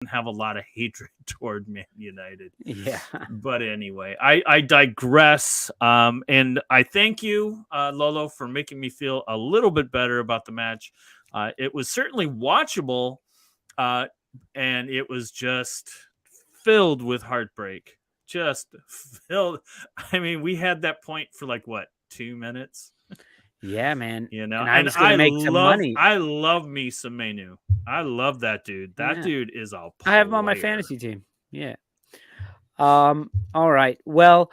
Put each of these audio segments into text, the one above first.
have a lot of hatred toward Man United. Yeah. But anyway, I digress. And I thank you, Lolo, for making me feel a little bit better about the match. It was certainly watchable, uh, and it was just filled with heartbreak. Just filled. I mean, we had that point for like what, 2 minutes? Yeah, man. You know, And I and was going to make some money. I love me some Menu. I love that dude. That Yeah. dude is a I have him on my player. fantasy team. Yeah. All right. Well,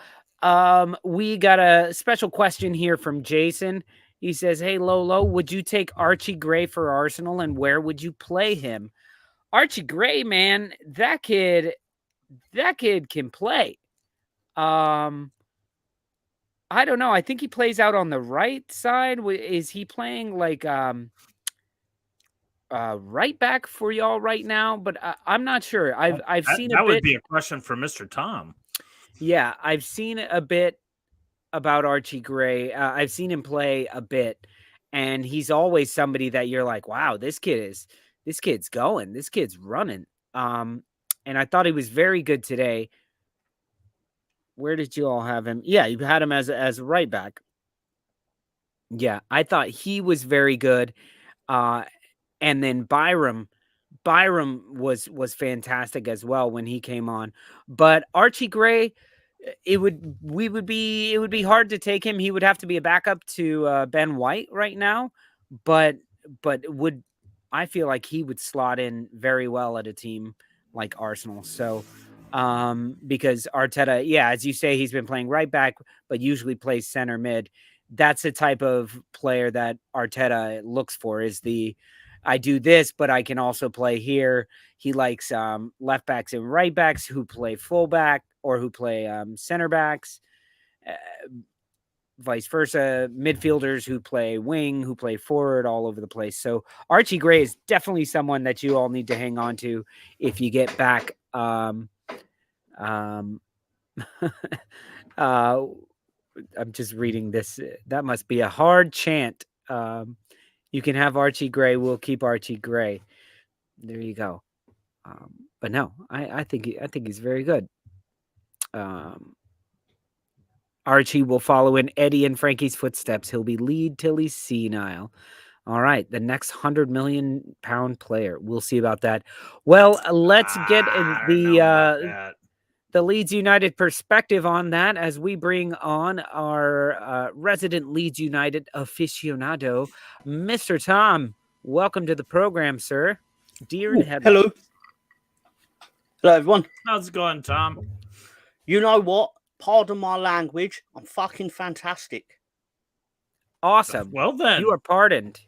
we got a special question here from Jason. He says, "Hey Lolo, would you take Archie Gray for Arsenal and where would you play him?" Archie Gray, man, that kid can play. I don't know. I think he plays out on the right side. Is he playing like right back for y'all right now? But I'm not sure. I've seen a That would bit. be a question for Mr. Tom. Yeah, I've seen a bit about Archie Gray. I've seen him play a bit, and he's always somebody that you're like, wow, this kid's going, this kid's running. And I thought he was very good today. Where did you all have him? Yeah, you had him as a right back. Yeah, I thought he was very good. And then Byram was fantastic as well when he came on. But Archie Gray, it would be hard to take him. He would have to be a backup to Ben White right now. But would I feel like he would slot in very well at a team like Arsenal. So because Arteta, yeah, as you say, he's been playing right back, but usually plays center mid. That's the type of player that Arteta looks for, is the I do this, but I can also play here. He likes left backs and right backs who play fullback or who play center backs, vice versa. Midfielders who play wing, who play forward, all over the place. So Archie Gray is definitely someone that you all need to hang on to if you get back. I'm just reading this. That must be a hard chant. You can have Archie Gray. We'll keep Archie Gray. There you go. But no, I think he's very good. Archie will follow in Eddie and Frankie's footsteps. He'll be lead till he's senile. All right, the next £100 million player. We'll see about that. Well, let's get the Leeds United perspective on that as we bring on our resident Leeds United aficionado, Mr. Tom. Welcome to the program, sir. Deer in headlights. Hello. Hello, everyone. How's it going, Tom? You know what? Pardon my language. I'm fucking fantastic. Awesome. Well then, you are pardoned.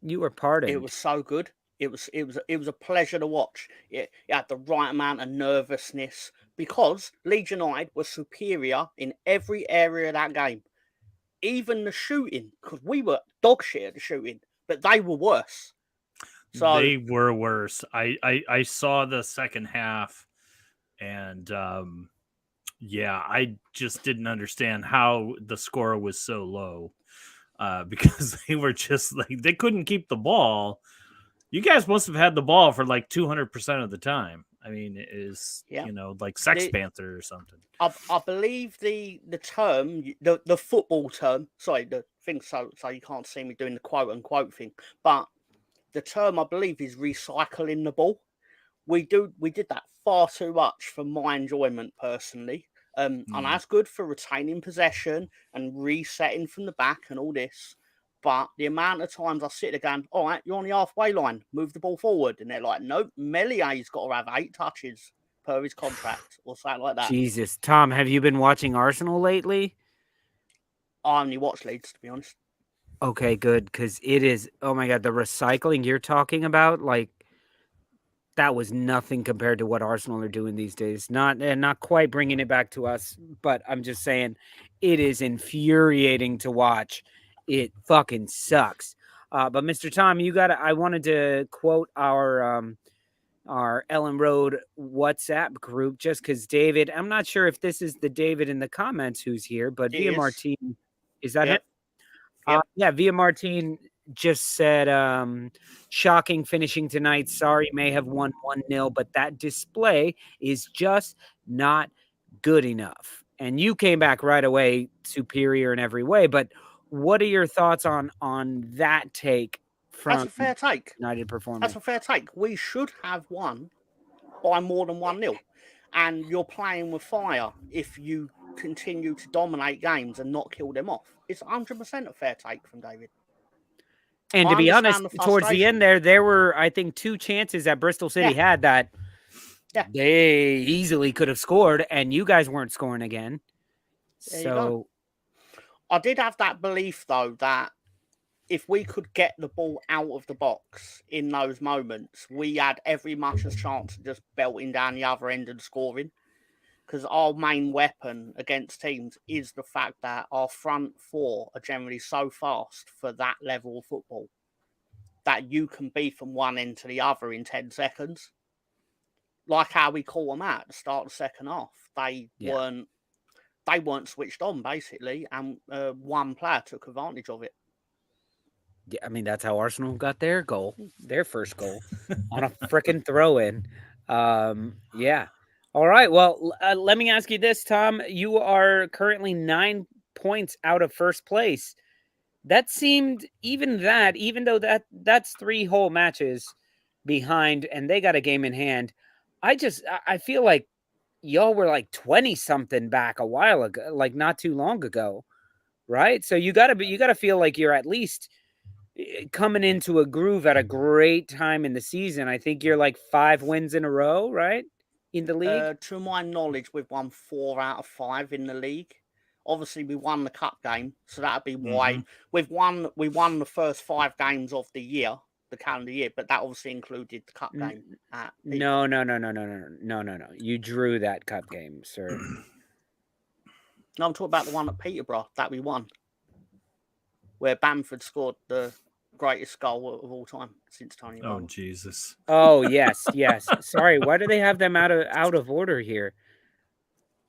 You are pardoned. It was so good. It was a pleasure to watch. It had the right amount of nervousness because Leeds United was superior in every area of that game. Even the shooting, because we were dog shit at the shooting, but they were worse. So they were worse. I saw the second half, and yeah, I just didn't understand how the score was so low, because they were just like, they couldn't keep the ball. You guys must have had the ball for like 200% of the time. I mean, it is, like Sex Panther or something. I believe the term, the football term, sorry, the thing, so you can't see me doing the quote unquote thing, but the term I believe is recycling the ball. We did that far too much for my enjoyment personally. And that's good for retaining possession and resetting from the back and all this. But the amount of times I sit there going, all right, you're on the halfway line, move the ball forward. And they're like, nope, Melié's got to have 8 touches per his contract or something like that. Jesus. Tom, have you been watching Arsenal lately? I only watch Leeds, to be honest. Okay, good. Because it is, oh my God, the recycling you're talking about, like, that was nothing compared to what Arsenal are doing these days. Not quite bringing it back to us, but I'm just saying it is infuriating to watch. It fucking sucks. But Mr. Tom, I wanted to quote our Ellen Road WhatsApp group just because David, I'm not sure if this is the David in the comments who's here, but Via Martin, is that yep. it? Yep. Yeah, Via Martin just said, shocking finishing tonight. Sorry, may have won 1-0, but that display is just not good enough. And you came back right away, superior in every way. But what are your thoughts on that take from That's a fair take. United performance? That's a fair take. We should have won by more than 1-0. And you're playing with fire if you continue to dominate games and not kill them off. It's 100% a fair take from David. And to be honest, towards the end there were, I think, 2 chances that Bristol City had that they easily could have scored, and you guys weren't scoring again. So I did have that belief, though, that if we could get the ball out of the box in those moments, we had every much as chance of just belting down the other end and scoring. Because our main weapon against teams is the fact that our front four are generally so fast for that level of football that you can be from one end to the other in 10 seconds. Like how we call them out at the start of the second half. They weren't switched on, basically, and one player took advantage of it. Yeah, I mean, that's how Arsenal got their first goal, on a freaking throw-in. Yeah. All right. Well, let me ask you this, Tom. You are currently 9 points out of first place. That seemed, even though that's 3 whole matches behind, and they got a game in hand. I feel like y'all were like 20-something back a while ago, like not too long ago, right? So you gotta feel like you're at least coming into a groove at a great time in the season. I think you're like 5 wins in a row, right? In the league? To my knowledge, we've won 4 out of 5 in the league. Obviously, we won the cup game, so that'd be why we won the first 5 games of the year, the calendar year, but that obviously included the cup game. No. You drew that cup game, sir. No, I'm talking about the one at Peterborough that we won, where Bamford scored the greatest goal of all time since Tony. Oh, Jesus. Oh, yes. Sorry, why do they have them out of order here?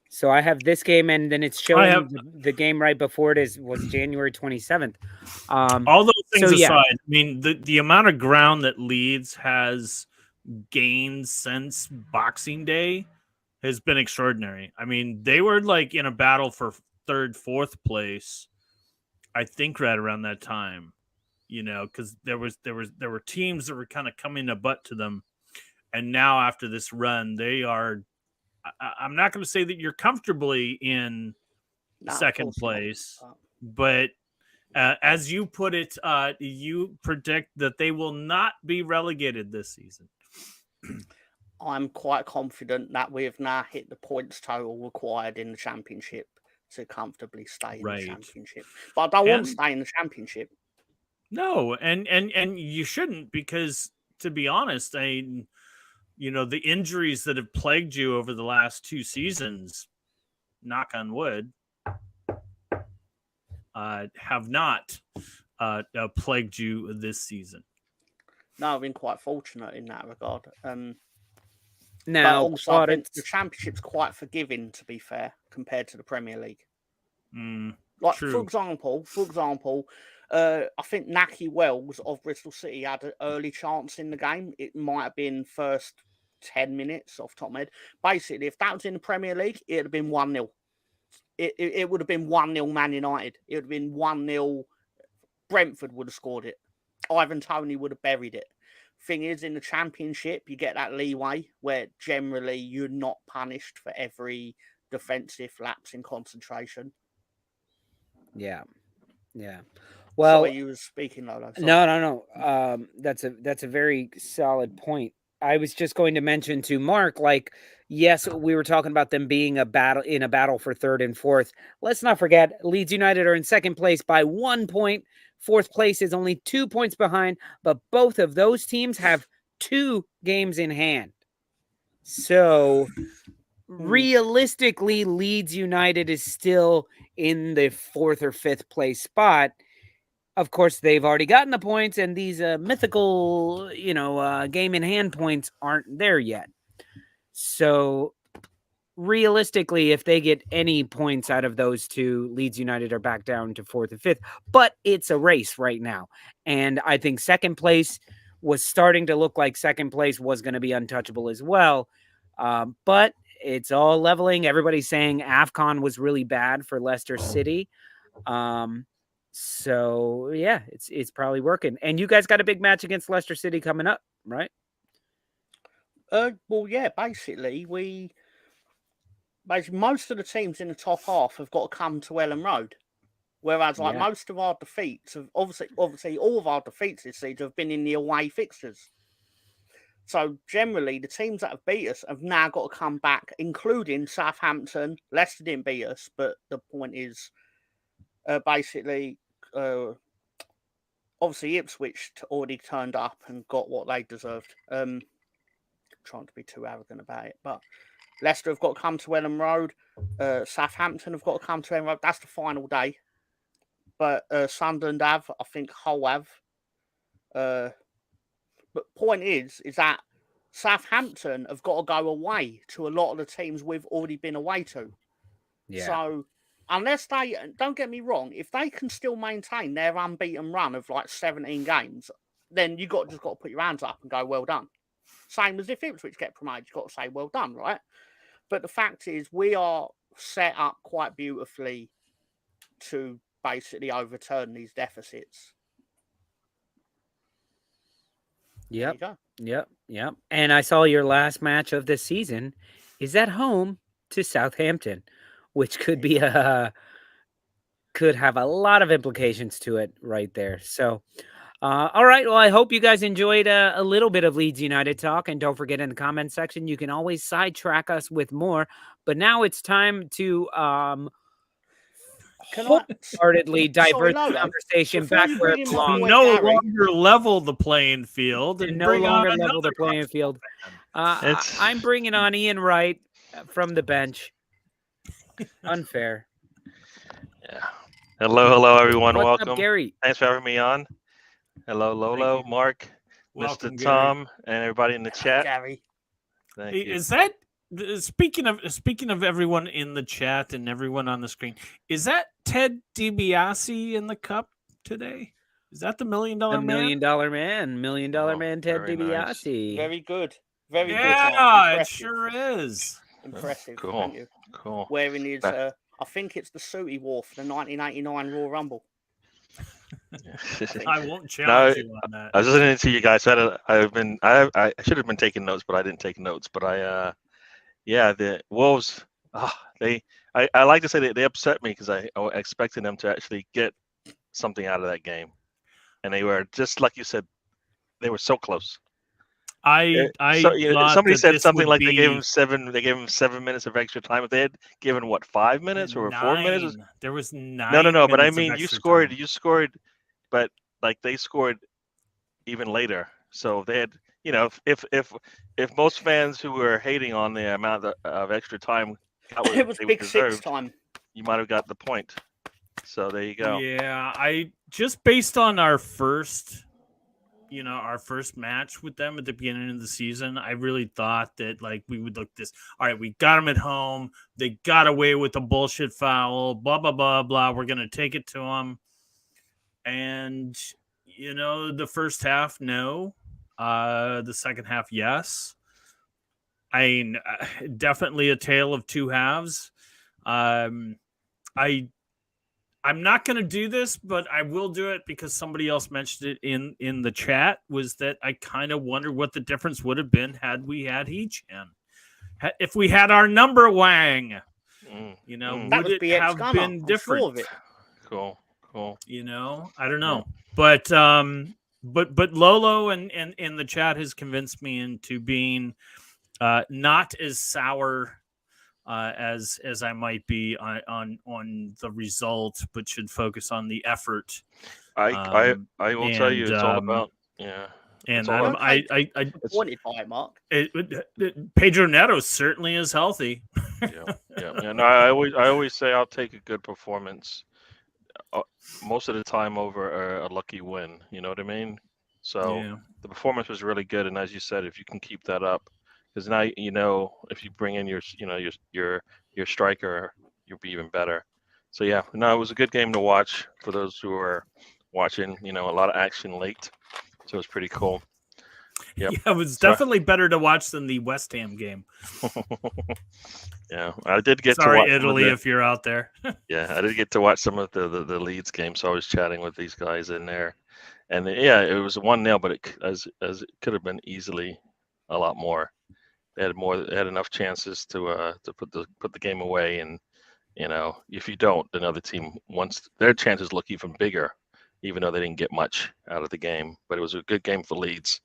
So I have this game, and then it's showing the game right before it was January 27th. All those things aside, I mean, the amount of ground that Leeds has gained since Boxing Day has been extraordinary. I mean, they were like in a battle for 3rd, 4th place, I think, right around that time. You know, because there were teams that were kind of coming a butt to them, and now after this run, they are. I'm not going to say that you're comfortably in 2nd place, but as you put it, you predict that they will not be relegated this season. I'm quite confident that we have now hit the points total required in the Championship to comfortably stay in the Championship. But I don't want to stay in the Championship. No, and you shouldn't, because, to be honest, you know, the injuries that have plagued you over the last 2 seasons, knock on wood, have not plagued you this season. No, I've been quite fortunate in that regard. Now, but also, I think the Championship's quite forgiving, to be fair, compared to the Premier League. Like, true. for example, I think Naki Wells of Bristol City had an early chance in the game. It might have been first 10 minutes off top of my head. Basically, if that was in the Premier League, it would have been 1-0. It would have been 1-0 Man United. It would have been 1-0 Brentford would have scored it. Ivan Toney would have buried it. Thing is, in the Championship, you get that leeway where generally you're not punished for every defensive lapse in concentration. Yeah. Well, sorry, you were speaking, Lolo. No. That's a very solid point. I was just going to mention to Mark, like, yes, we were talking about them being a battle for 3rd and 4th. Let's not forget, Leeds United are in 2nd place by 1 point. 4th place is only 2 points behind, but both of those teams have 2 games in hand. So realistically, Leeds United is still in the 4th or 5th place spot. Of course, they've already gotten the points, and these mythical, game in hand points aren't there yet. So realistically, if they get any points out of those two, Leeds United are back down to 4th and 5th. But it's a race right now. And I think second place was starting to look like second place was going to be untouchable as well. But it's all leveling. Everybody's saying AFCON was really bad for Leicester City. So yeah, it's probably working. And you guys got a big match against Leicester City coming up, right? Well, yeah, basically most of the teams in the top half have got to come to Ellen Road. Whereas, like, most of our defeats have obviously all of our defeats this season have been in the away fixtures. So generally, the teams that have beat us have now got to come back, including Southampton. Leicester didn't beat us, but the point is, basically, obviously Ipswich already turned up and got what they deserved. Trying to be too arrogant about it, but Leicester have got to come to Ellen Road. Southampton have got to come to Ellen Road. That's the final day. But Sunderland have, I think Hull have. But point is that Southampton have got to go away to a lot of the teams we've already been away to. Yeah. So unless they, don't get me wrong, if they can still maintain their unbeaten run of like 17 games, then you just got to put your hands up and go, well done. Same as if Ipswich get promoted, you've got to say, well done, right? But the fact is, we are set up quite beautifully to basically overturn these deficits. Yep. Yep. And I saw your last match of the season is at home to Southampton, which could be could have a lot of implications to it right there. So, all right. Well, I hope you guys enjoyed a little bit of Leeds United talk. And don't forget, in the comment section, you can always sidetrack us with more. But now it's time to wholeheartedly divert the conversation back where it belongs. No longer level the playing field and no longer level the playing field. I'm bringing on Ian Wright from the bench. Unfair. Yeah. Hello, everyone. What's Welcome. Up, Gary? Thanks for having me on. Hello, Lolo, Mark, Welcome, Mr. Tom, and everybody in the chat. Gary. Thank you. Is that speaking of everyone in the chat and everyone on the screen? Is that Ted DiBiase in the cup today? Is that the $1 Million Man? $1 Million Man, Ted DiBiase. Nice. Very good. Very good. Yeah, it sure is. Impressive. Cool. Thank you. Cool. Wearing his, I think it's the suit he wore for the 1989 Royal Rumble. I won't challenge you on that. I was listening to you guys. I should have been taking notes, but I didn't take notes. But the Wolves. I like to say that they upset me because I expected them to actually get something out of that game, and they were just like you said. They were so close. Somebody said something like they gave him 7 minutes of extra time. If they had given 5 minutes or 4 minutes, there was 9. No. But I mean, you scored, but like they scored even later. So they had, if most fans who were hating on the amount of extra time, it was big deserved, 6 time. You might have got the point. So there you go. Yeah, I just based on our first match with them at the beginning of the season, I really thought that we would look this. All right, we got them at home. They got away with a bullshit foul. Blah blah blah blah. We're gonna take it to them. And the first half, no. The second half, yes. I mean, definitely a tale of two halves. I'm not going to do this, but I will do it because somebody else mentioned it in the chat, was that I kind of wonder what the difference would have been had we had Hee-Chan. If we had our number Wang, would it have been different? Cool. I don't know. But Lolo in the chat has convinced me into being not as sour as I might be on the result, but should focus on the effort. I will tell you, it's all about And I wanted by Mark. Pedro Neto certainly is healthy. Yeah. No, I always say I'll take a good performance most of the time over a lucky win. You know what I mean? So the performance was really good, and as you said, if you can keep that up, because now you know if you bring in your your striker, you'll be even better. So yeah, no, it was a good game to watch for those who are watching. A lot of action late, so it was pretty cool. Yep. Yeah, it was So definitely better to watch than the West Ham game. yeah, I did get to Sorry, watch some of Italy, the, if you're out there. yeah, I did get to watch some of the Leeds game, so I was chatting with these guys in there, and yeah, it was 1-0, but as it could have been easily a lot more. They had enough chances to put the game away, and if you don't, another team wants their chances look even bigger, even though they didn't get much out of the game. But it was a good game for Leeds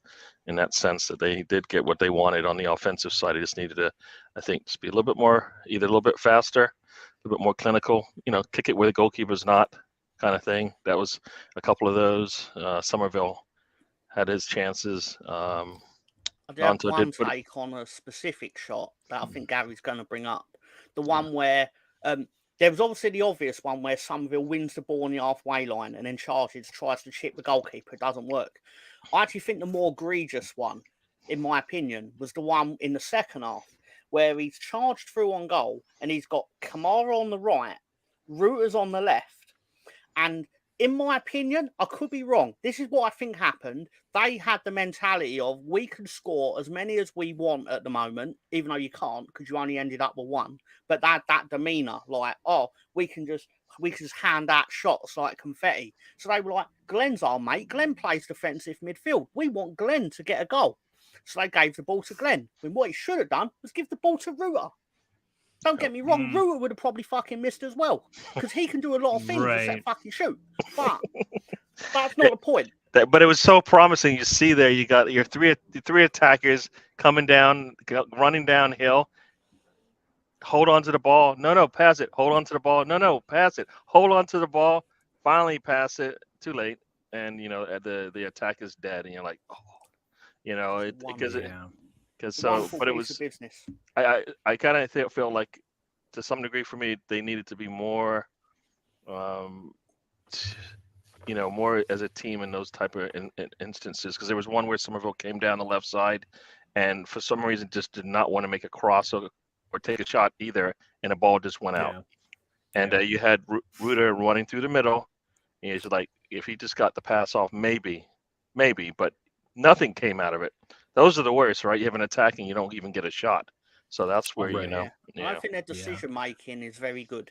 in that sense that they did get what they wanted on the offensive side. They just needed to, I think, just be a little bit more, either a little bit faster, a little bit more clinical, kick it where the goalkeeper's not, kind of thing. That was a couple of those. Somerville had his chances. I do have Lonzo one did put it. take on a specific shot that I think Gary's going to bring up. The one where there was obviously the obvious one where Somerville wins the ball on the halfway line and then charges, tries to chip the goalkeeper. It doesn't work. I actually think the more egregious one, in my opinion, was the one in the second half where he's charged through on goal and he's got Kamara on the right, Reuters on the left, and in my opinion, I could be wrong. This is what I think happened. They had the mentality of we can score as many as we want at the moment, even though you can't because you only ended up with one. But that demeanour, like, oh, we can just hand out shots like confetti. So they were like, Glenn's our mate. Glenn plays defensive midfield. We want Glenn to get a goal. So they gave the ball to Glenn. When what he should have done was give the ball to Ruter. Don't get me wrong, Ruter would have probably fucking missed as well because he can do a lot of things except fucking shoot. But that's not the point. But it was so promising. You see there, you got your three attackers coming down, running downhill. Hold on to the ball. No, pass it. Hold on to the ball. No, pass it. Hold on to the ball. Finally pass it. Too late. And, the attack is dead. And you're like, oh, because so, but it was, business. I kind of felt like to some degree for me, they needed to be more, more as a team in those type of instances. Because there was one where Somerville came down the left side and for some reason just did not want to make a cross or take a shot either. And the ball just went out. And you had Ruter running through the middle. And he's like, if he just got the pass off, maybe, but nothing came out of it. Those are the worst, right? You have an attack and you don't even get a shot. So that's where, I think their decision making is very good.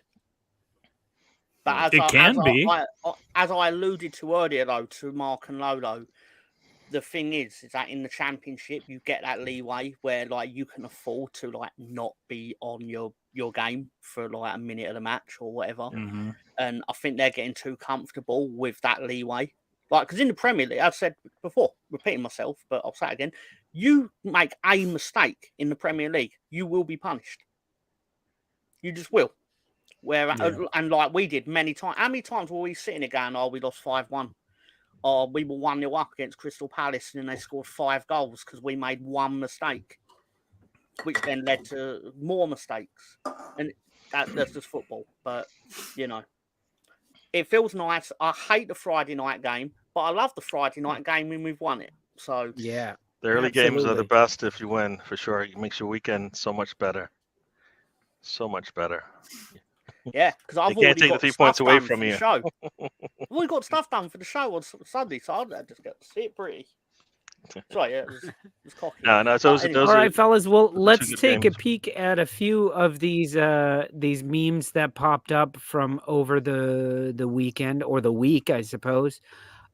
But as I alluded to earlier, though, to Mark and Lolo, the thing is that in the championship you get that leeway where like you can afford to like not be on your game for like a minute of the match or whatever. Mm-hmm. And I think they're getting too comfortable with that leeway. Like, because in the Premier League, I've said before, repeating myself, but I'll say it again, you make a mistake in the Premier League, you will be punished. You just will. And like we did many times. How many times were we sitting there going, oh, we lost 5-1? Or we were 1-0 up against Crystal Palace and then they scored 5 goals because we made one mistake, which then led to more mistakes. And that's just football. But, it feels nice. I hate the Friday night game, but I love the Friday night game when we've won it. So yeah, the early games are the best if you win, for sure. It makes your weekend so much better. So much better. Yeah, because I've already take the 3 points away from you. Show. We've got stuff done for the show on Sunday, so I'll just get to see it pretty. Sorry, yeah, it was cocky. No. So anyway. All right, fellas. Well, let's take games. a peek at a few of these memes that popped up from over the weekend or the week, I suppose.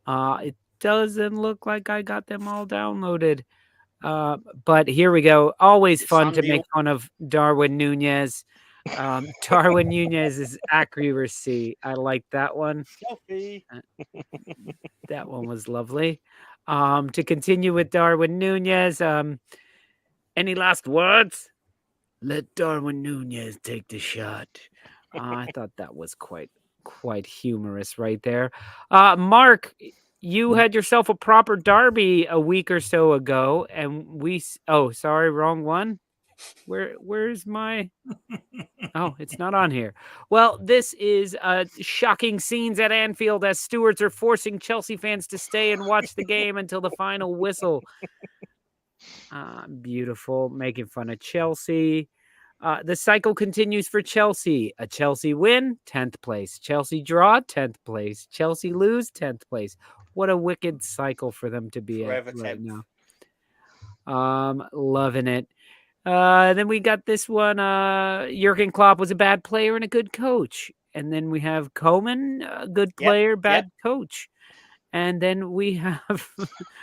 It doesn't look like I got them all downloaded. But here we go. Always fun to make fun of Darwin Nunez. Darwin Nunez's accuracy. I like that one. That one was lovely. To continue with Darwin Nunez, any last words? Let Darwin Nunez take the shot. I thought that was quite humorous right there. Mark, you had yourself a proper derby a week or so ago, and sorry, wrong one. Where's my? Oh, it's not on here. Well, this is shocking scenes at Anfield as stewards are forcing Chelsea fans to stay and watch the game until the final whistle. Beautiful. Making fun of Chelsea. The cycle continues for Chelsea. A Chelsea win, 10th place. Chelsea draw, 10th place. Chelsea lose, 10th place. What a wicked cycle for them to be Forever at right 10th. now. Loving it. Then we got this one. Jurgen Klopp was a bad player and a good coach. And then we have Koeman, a good player, bad coach. And then we have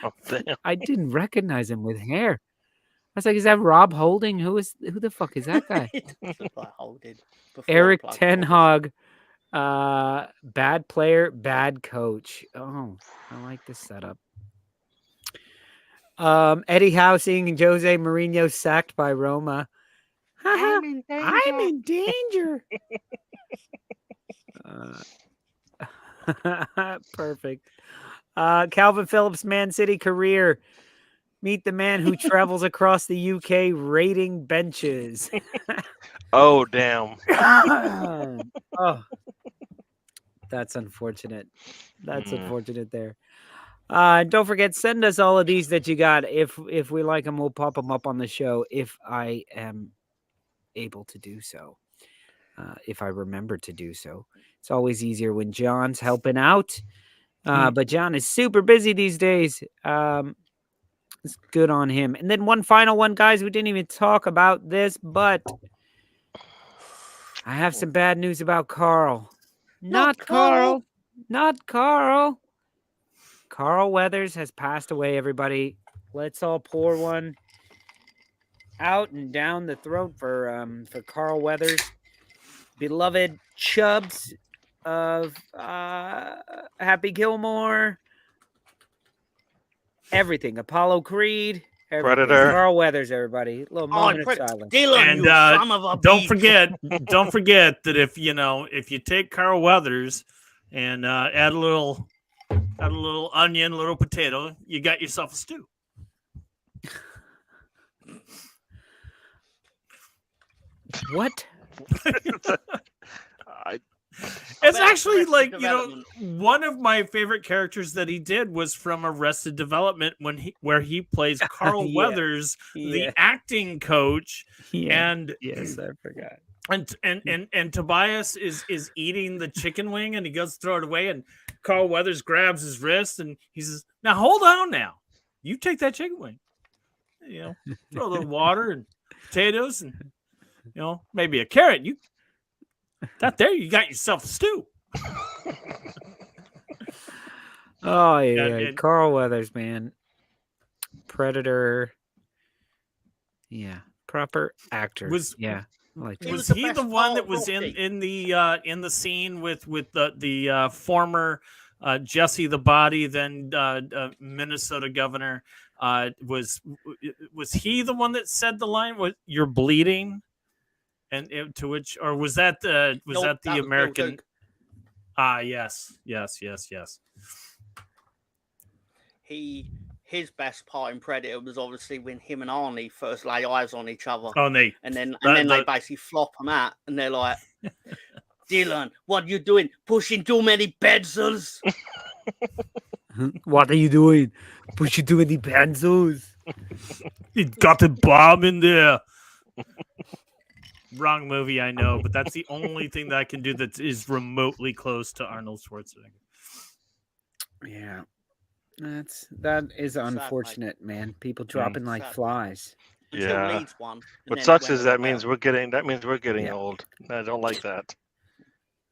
Oh, damn. I didn't recognize him with hair. I was like, is that Rob Holding? Who the fuck is that guy? It does look like Holding. Before Eric Plug Ten Forward. Hag, bad player, bad coach. Oh, I like this setup. Eddie Howe seeing Jose Mourinho sacked by Roma. I'm in danger. I'm in danger. Perfect. Calvin Phillips, Man City career. Meet the man who travels across the UK raiding benches. Oh, damn. Oh, that's unfortunate. That's Mm. unfortunate there. Don't forget, send us all of these that you got. If we like them, we'll pop them up on the show if I am able to do so. If I remember to do so. It's always easier when John's helping out. But John is super busy these days. It's good on him. And then one final one, guys. We didn't even talk about this, but I have some bad news about Carl. Not Carl. Not Carl. Carl Weathers has passed away, everybody. Let's all pour one out and down the throat for Carl Weathers. Beloved Chubbs of Happy Gilmore. Everything. Apollo Creed. Everything. Predator. Carl Weathers, everybody. A little moment of silence. Dylan, And you son of a don't bitch. don't forget that if you take Carl Weathers and add a little onion, a little potato, you got yourself a stew. What? It's bet actually Arrested like Development. one of my favorite characters that he did was from Arrested Development where he plays Carl Yeah. Weathers, Yeah. the acting coach, Yeah. and Yes, I forgot. and Tobias is eating the chicken wing and he goes to throw it away and Carl Weathers grabs his wrist and he says, "Now hold on, now you take that chicken wing, throw a little water and potatoes and maybe a carrot. You got yourself a stew." Oh yeah, and- Carl Weathers, man. Predator. Yeah, proper actor. Yeah, I like that. He Was was the he the best one that part of was Rocky. in the scene with the former Jesse the Body, then Minnesota governor? Was he the one that said the line, "What you're bleeding"? And to which, or was that the Nope, that was Bill American? Duke. Yes. His best part in Predator was obviously when him and Arnie first lay eyes on each other, Oh, they and then the- they basically flop them out, and they're like, "Dylan, what you doing? Pushing too many pencils?" What are you doing? Push you too many pencils. he got a bomb in there. Wrong movie, I know, but that's the only thing that I can do that is remotely close to Arnold Schwarzenegger. Yeah, that is unfortunate, man. People dropping like Sad. flies. Until Yeah. Leeds won. and What then it sucks went is all that means down. we're getting Yeah. old. I don't like that.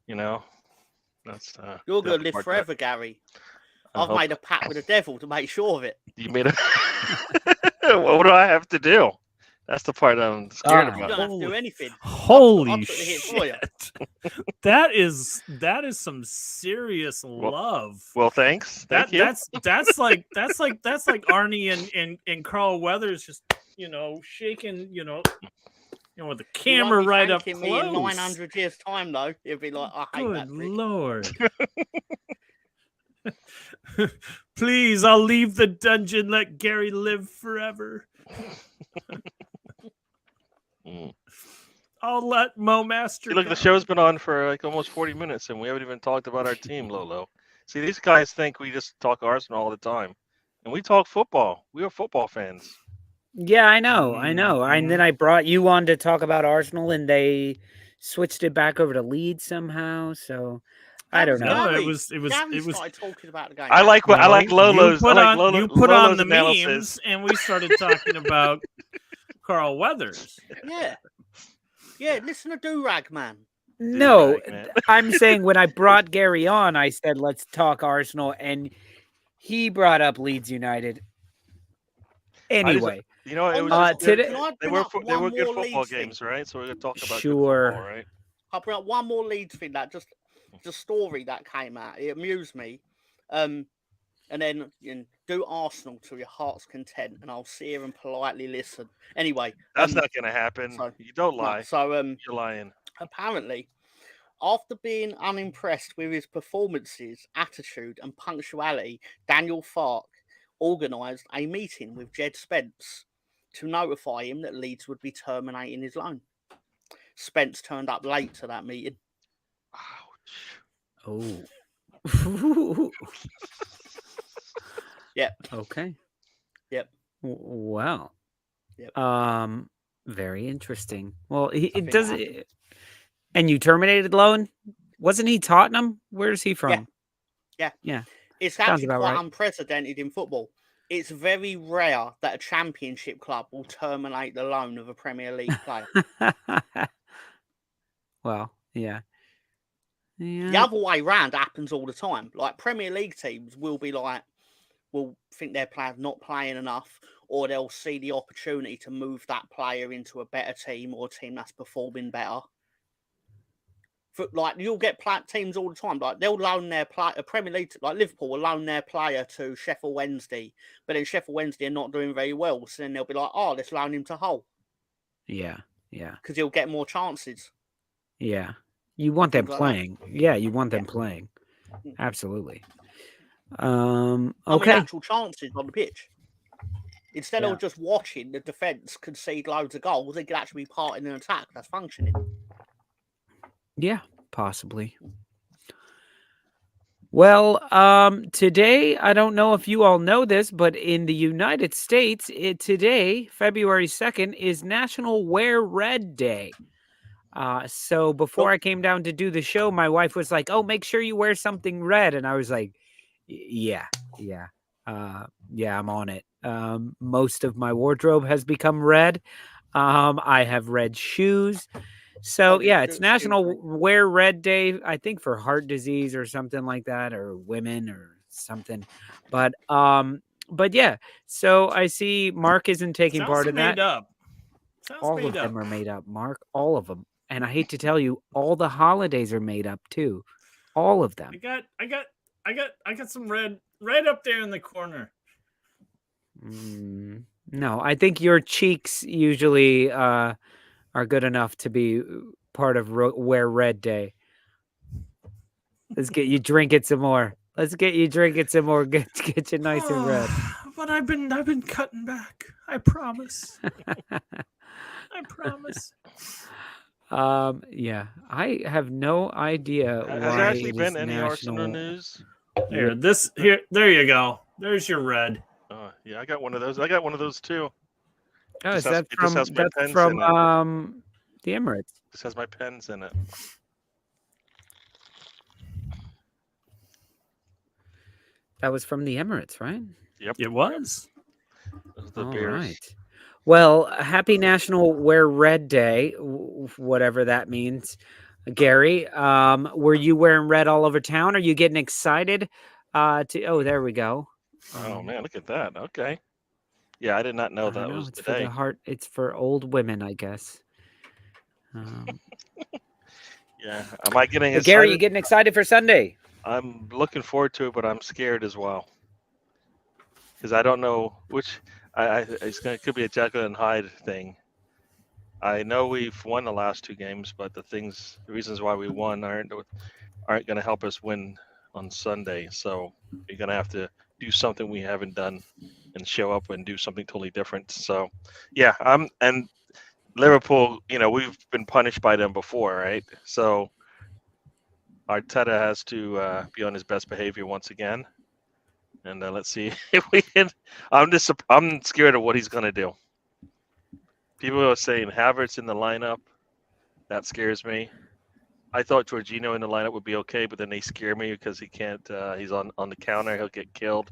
That's You're the gonna live part that- forever, Gary. I I've hope- made a pact with the devil to make sure of it. You made a. What do I have to do? That's the part I'm scared Ah. You about. don't have to do anything. Holy I'll took the hit for you. shit! That is some serious love. Well, thanks. Thank you. That's like Arnie and Carl Weathers just shaking with the camera right up Me in close. 900 years' time, though, it'd be like, I hate that Good trick. Lord. Please, I'll leave the dungeon. Let Gary live forever. Mm. I'll let Mo Master. See, look, go. the show's been on for like almost 40 minutes, and we haven't even talked about our team, Lolo. See, these guys think we just talk Arsenal all the time, and we talk football. We are football fans. Yeah, I know. And then I brought you on to talk about Arsenal, and they switched it back over to Leeds somehow. So I don't know. No, Gary, it was Gary started talking about the game. I like No, Lolo's. I like Lolo, you put on Lolo's the analysis. memes, and we started talking about Carl Weathers. Yeah. Yeah, listen to Do-Rag Man. No, Do-rag, man. I'm saying when I brought Gary on, I said let's talk Arsenal, and he brought up Leeds United. Anyway, You know, it On was that just, today- Can I they bring were up they one were good more football Leeds thing? games, right? So we're gonna talk about Sure. good football, right? I'll bring up one more Leeds thing that just the story that came out. It amused me. And then do Arsenal to your heart's content, and I'll sit here and politely listen. Anyway, That's not gonna happen. so- You don't no, lie. so You're lying. apparently, after being unimpressed with his performances, attitude, and punctuality, Daniel Farke organised a meeting with Jed Spence to notify him that Leeds would be terminating his loan. Spence turned up late to that meeting. Ouch. Oh. Yep. Okay. Yep. Wow. Yep. Very interesting. Well, it think does. that And you terminated loan? Wasn't he Tottenham? Where's he from? Yeah. Yeah. It's Sounds actually about quite right. unprecedented in football. It's very rare that a championship club will terminate the loan of a Premier League player. Well, yeah. The Yeah. other way round happens all the time. Like Premier League teams will think their player's not playing enough, or they'll see the opportunity to move that player into a better team or a team that's performing better. Like you'll get teams all the time. Like they'll loan their player, a Premier League, like Liverpool will loan their player to Sheffield Wednesday, but then Sheffield Wednesday are not doing very well. So then they'll be like, "Oh, let's loan him to Hull." Yeah. Yeah. Because he'll get more chances. Yeah. You want them Things like that. playing. Yeah, you want them Yeah. playing. Absolutely. I mean, Okay. actual chances on the pitch. Instead Yeah. of just watching the defence concede loads of goals, they could actually be part in an attack that's functioning. Yeah, possibly. Well, today, I don't know if you all know this, but in the United States, today, February 2nd, is National Wear Red Day. So before I came down to do the show, my wife was like, "Oh, make sure you wear something red." And I was like, yeah, I'm on it. Most of my wardrobe has become red. I have red shoes. So yeah, it's National Wear Red Day, I think for heart disease or something like that, or women or something. But yeah. So I see Mark isn't taking part in that. All of them are made up, Mark. All of them. And I hate to tell you, all the holidays are made up too. All of them. I got some red right up there in the corner. No, I think your cheeks usually are good enough to be part of Wear Red Day. Let's get you drinking some more. Get you nice and red. But I've been cutting back. I promise. I promise. Yeah, I have no idea Has why there actually it been is any national... Arsenal news? There you go. There's your red. Yeah, I got one of those. I got one of those too. Oh, is that from the Emirates? This has my pens in it. That was from the Emirates, right? Yep, it was. The All Bears. right. Well, happy National Wear Red Day, whatever that means. Gary, were you wearing red all over town? Are you getting excited? Oh, there we go. Oh man, look at that. Okay. Yeah, I did not know that was it's today. for the heart. It's for old women, I guess. Yeah. Am I getting excited? Gary, you getting excited for Sunday? I'm looking forward to it, but I'm scared as well. Because I don't know which. It could be a Jekyll and Hyde thing. I know we've won the last two games, but the reasons why we won aren't going to help us win on Sunday. So you're going to have to do something we haven't done and show up and do something totally different. So, yeah, and Liverpool, we've been punished by them before, right? So Arteta has to be on his best behavior once again. And let's see if we can. I'm scared of what he's going to do. People are saying Havertz in the lineup. That scares me. I thought Jorginho in the lineup would be okay, but then they scare me because he can't. He's on the counter. He'll get killed.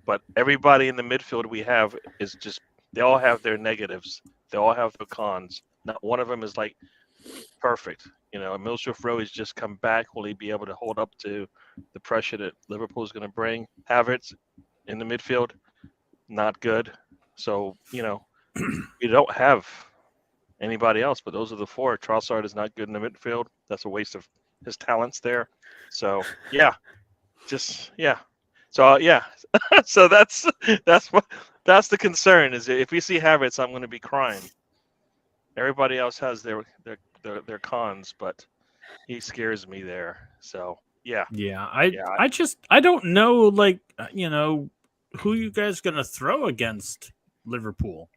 But everybody in the midfield we have is just. They all have their negatives. They all have their cons. Not one of them is like perfect. Milsrif Rowe has just come back. Will he be able to hold up to the pressure that Liverpool is going to bring? Havertz in the midfield, not good. So we don't have anybody else, but those are the four. Trossard is not good in the midfield. That's a waste of his talents there. So yeah, So yeah, so that's the concern. Is if we see Havertz, I'm going to be crying. Everybody else has their cons, but he scares me there. So yeah. I don't know, who you guys going to throw against Liverpool.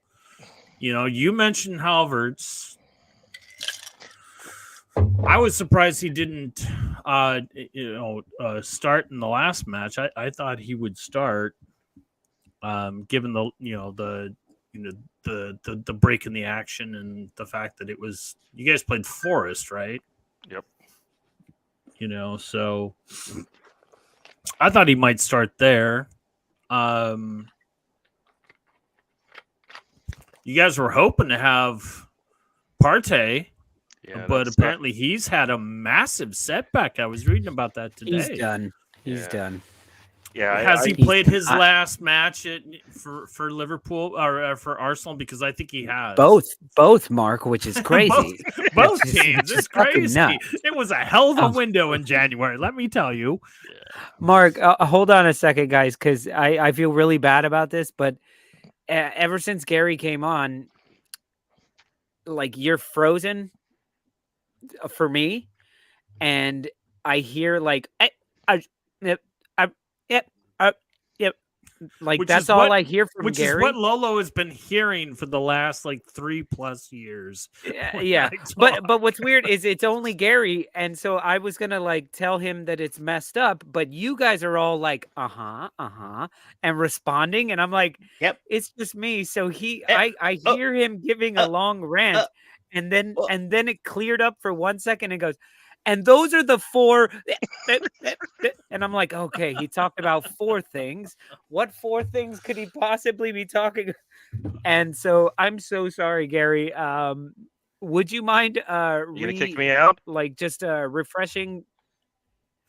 You mentioned Havertz. I was surprised he didn't, start in the last match. I thought he would start, given the break in the action and the fact that it was you guys played Forest, right? Yep. So I thought he might start there. You guys were hoping to have Partey. Yeah, but apparently he's had a massive setback. I was reading about that today. He's done. Yeah, has he played his last match for Liverpool or for Arsenal? Because I think he has both, Mark, which is crazy. both teams. It's crazy. Nuts. It was a hell of a window in January. Let me tell you, Mark. Hold on a second, guys, because I feel really bad about this. But ever since Gary came on, you're frozen for me, and I hear that's all I hear from which Gary. Is what Lolo has been hearing for the last 3+ years. Yeah. But what's weird is it's only Gary, and so I was gonna tell him that it's messed up, but you guys are all and responding, and I'm like, yep, it's just me. So I hear him giving a long rant, and then it cleared up for 1 second and goes, and those are the four. And I'm like, okay, he talked about 4 things. What 4 things could he possibly be talking? And so I'm so sorry, Gary. Would you mind you gonna kick me out? Just refreshing?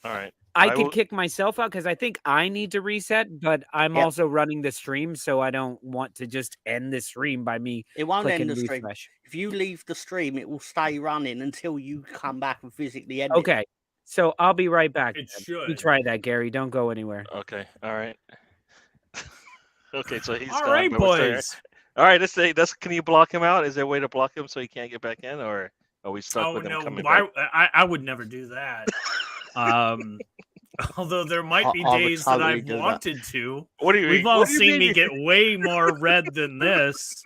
All right. I could kick myself out because I think I need to reset, but I'm also running the stream, so I don't want to just end the stream by me. It won't end the refresh. stream. If you leave the stream, it will stay running until you come back and physically end it. Okay, so I'll be right back. It should. You try that, Gary. Don't go anywhere. Okay. All right. Okay, so he's all gone. right, boys. All right, let's say that's. Can you block him out? Is there a way to block him so he can't get back in, or are we stuck with him coming back? I would never do that. Although there might be days that I've wanted to. What do you? We've all seen me get way more red than this.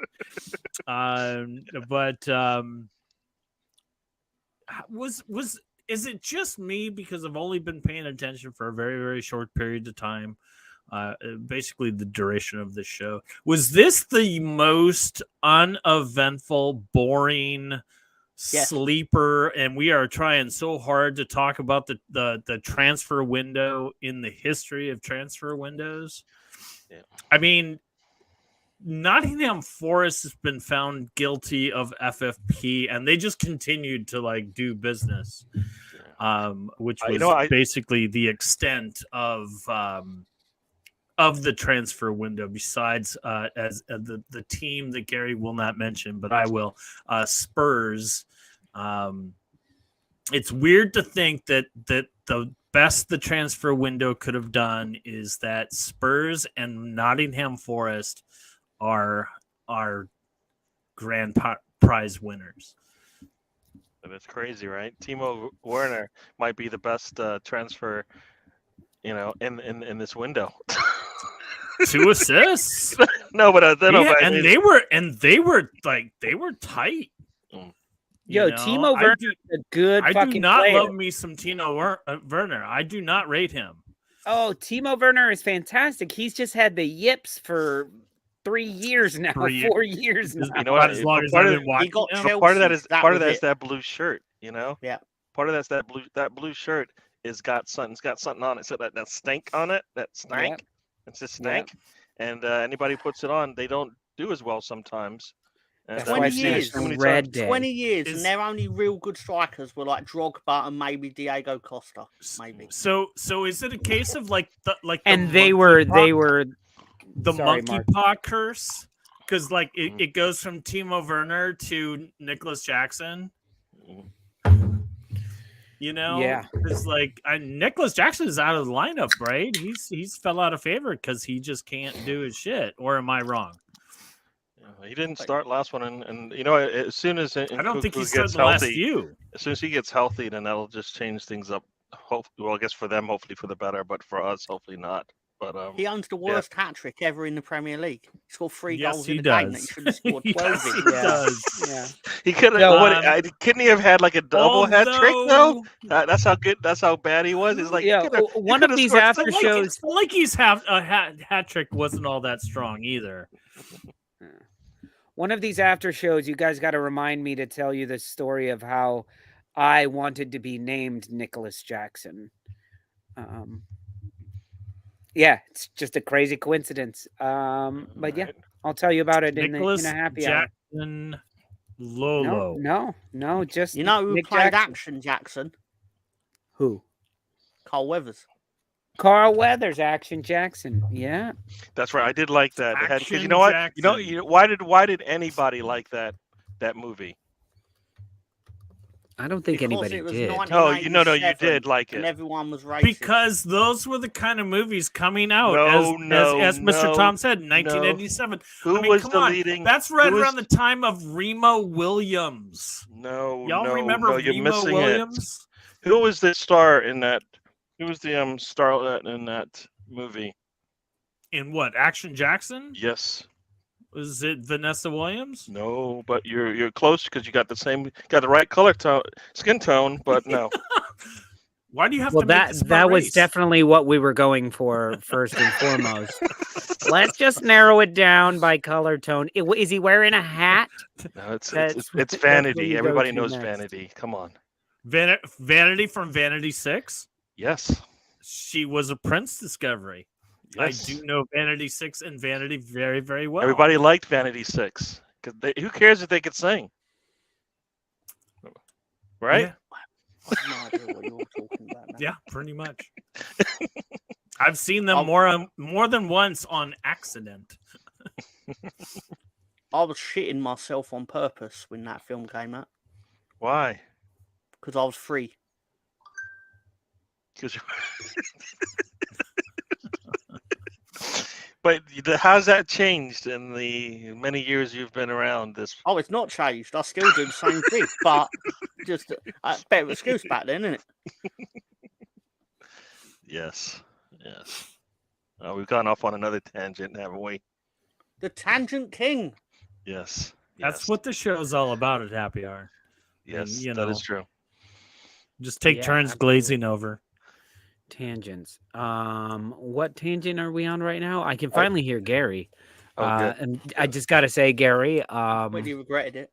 Is it just me because I've only been paying attention for a very, very short period of time? Basically the duration of the show. Was this the most uneventful, boring sleeper? And we are trying so hard to talk about the transfer window in the history of transfer windows. Yeah. I mean, Nottingham Forest has been found guilty of FFP, and they just continued to do business, which was basically the extent of the transfer window. Besides, as the team that Gary will not mention, but I will, Spurs. It's weird to think that the best the transfer window could have done is that Spurs and Nottingham Forest are grand prize winners. That's crazy, right? Timo Werner might be the best transfer, in this window. 2 assists. No, but they were tight. Yo, Timo Werner is a good fucking player. I do not love me some Timo Werner. I do not rate him. Oh, Timo Werner is fantastic. He's just had the yips for 3 years now, 3 years. 4 years now. You know About what? as long But as part I've of been watching got him. but part of that Chelsea, is that part of was that's it. that blue shirt. You know. Yeah. Part of that's that blue shirt is got something. It's got something on it. So that stank on it. That stank. Yep. It's a stank. And anybody who puts it on, they don't do as well sometimes. And That's why we've it's seen it years. too many Red times. Day. 20 years, Is- and their only real good strikers were like Drogba and maybe Diego Costa, maybe. So is it a case of like the And they were the sorry, monkey Mark. paw curse? Because like Mhm. it goes from Timo Werner to Nicholas Jackson. Mhm. You know, Yeah. because like Nicholas Jackson is out of the lineup, right? He's fell out of favor because he just can't do his shit. Or am I wrong? He didn't start last one, and you know, as soon as I don't think he Nkunku started gets the last healthy, few. as soon as he gets healthy, then that'll just change things up. Well, I guess for them, hopefully for the better, but for us, hopefully not. But He owns the worst hat trick ever in the Premier League. He scored 3 Yes, goals he in a game that he does. should have scored 12 Yes, in. he Yeah. does. Yeah. he could have. So, Couldn't he have had like a double hat trick though? Although- That's how good. That's how bad he was. It's like Yeah, he could've- he one of could've these scored after But shows. like he's hat trick wasn't all that strong either. One of these after shows, you guys got to remind me to tell you the story of how I wanted to be named Nicholas Jackson. Yeah, it's just a crazy coincidence. But yeah, Right. I'll tell you about it in Nicholas a happy hour. Jackson Lolo. No, just You know who Nick played Jackson. Action Jackson? Who? Carl Weathers. Carl Weathers, Action Jackson. Yeah. That's right. I did like that. Because Action you know what? Jackson. You know why did anybody like that movie? I don't think Because anybody it was did. No, you 1987, did like and it. everyone was racist. Because those were the kind of movies coming out, No, as Mr. no, Tom said, in 1987. Who I mean, was come the on, leading? that's right who was- around the time of Remo Williams. No, Y'all no, remember no, you're Remo missing Williams? it. Who was the star in that? Who was the star in that movie? In what? Action Jackson? Yes. Was it Vanessa Williams? No, but you're close because you got the right color tone, skin tone, but no. Why do you have Well, to make this about that was race? definitely what we were going for first and foremost. Let's just narrow it down by color tone. Is he wearing a hat? No, it's That's what vanity. you go Everybody to knows next. vanity. Come on. Vanity from Vanity 6? Yes. She was a Prince discovery. Yes. I do know Vanity 6 and Vanity very, very well. Everybody liked Vanity 6 because who cares if they could sing, right? Yeah, I have no idea what you're talking about now. yeah, pretty much. I've seen them more than once on accident. I was shitting myself on purpose when that film came out Why? because I was free. Because But how's that changed in the many years you've been around this? Oh, it's not changed. I still do the same thing, but just a better excuse back then, isn't it? Yes. We've gone off on another tangent, haven't we? The Tangent King. Yes. That's what the show's all about at Happy Hour. Yes, you that know. is true. Just take Yeah, turns absolutely. glazing over. Tangents. What tangent are we on right now? I can finally hear Gary. Oh, good. And I just got to say, Gary. Really regretted it.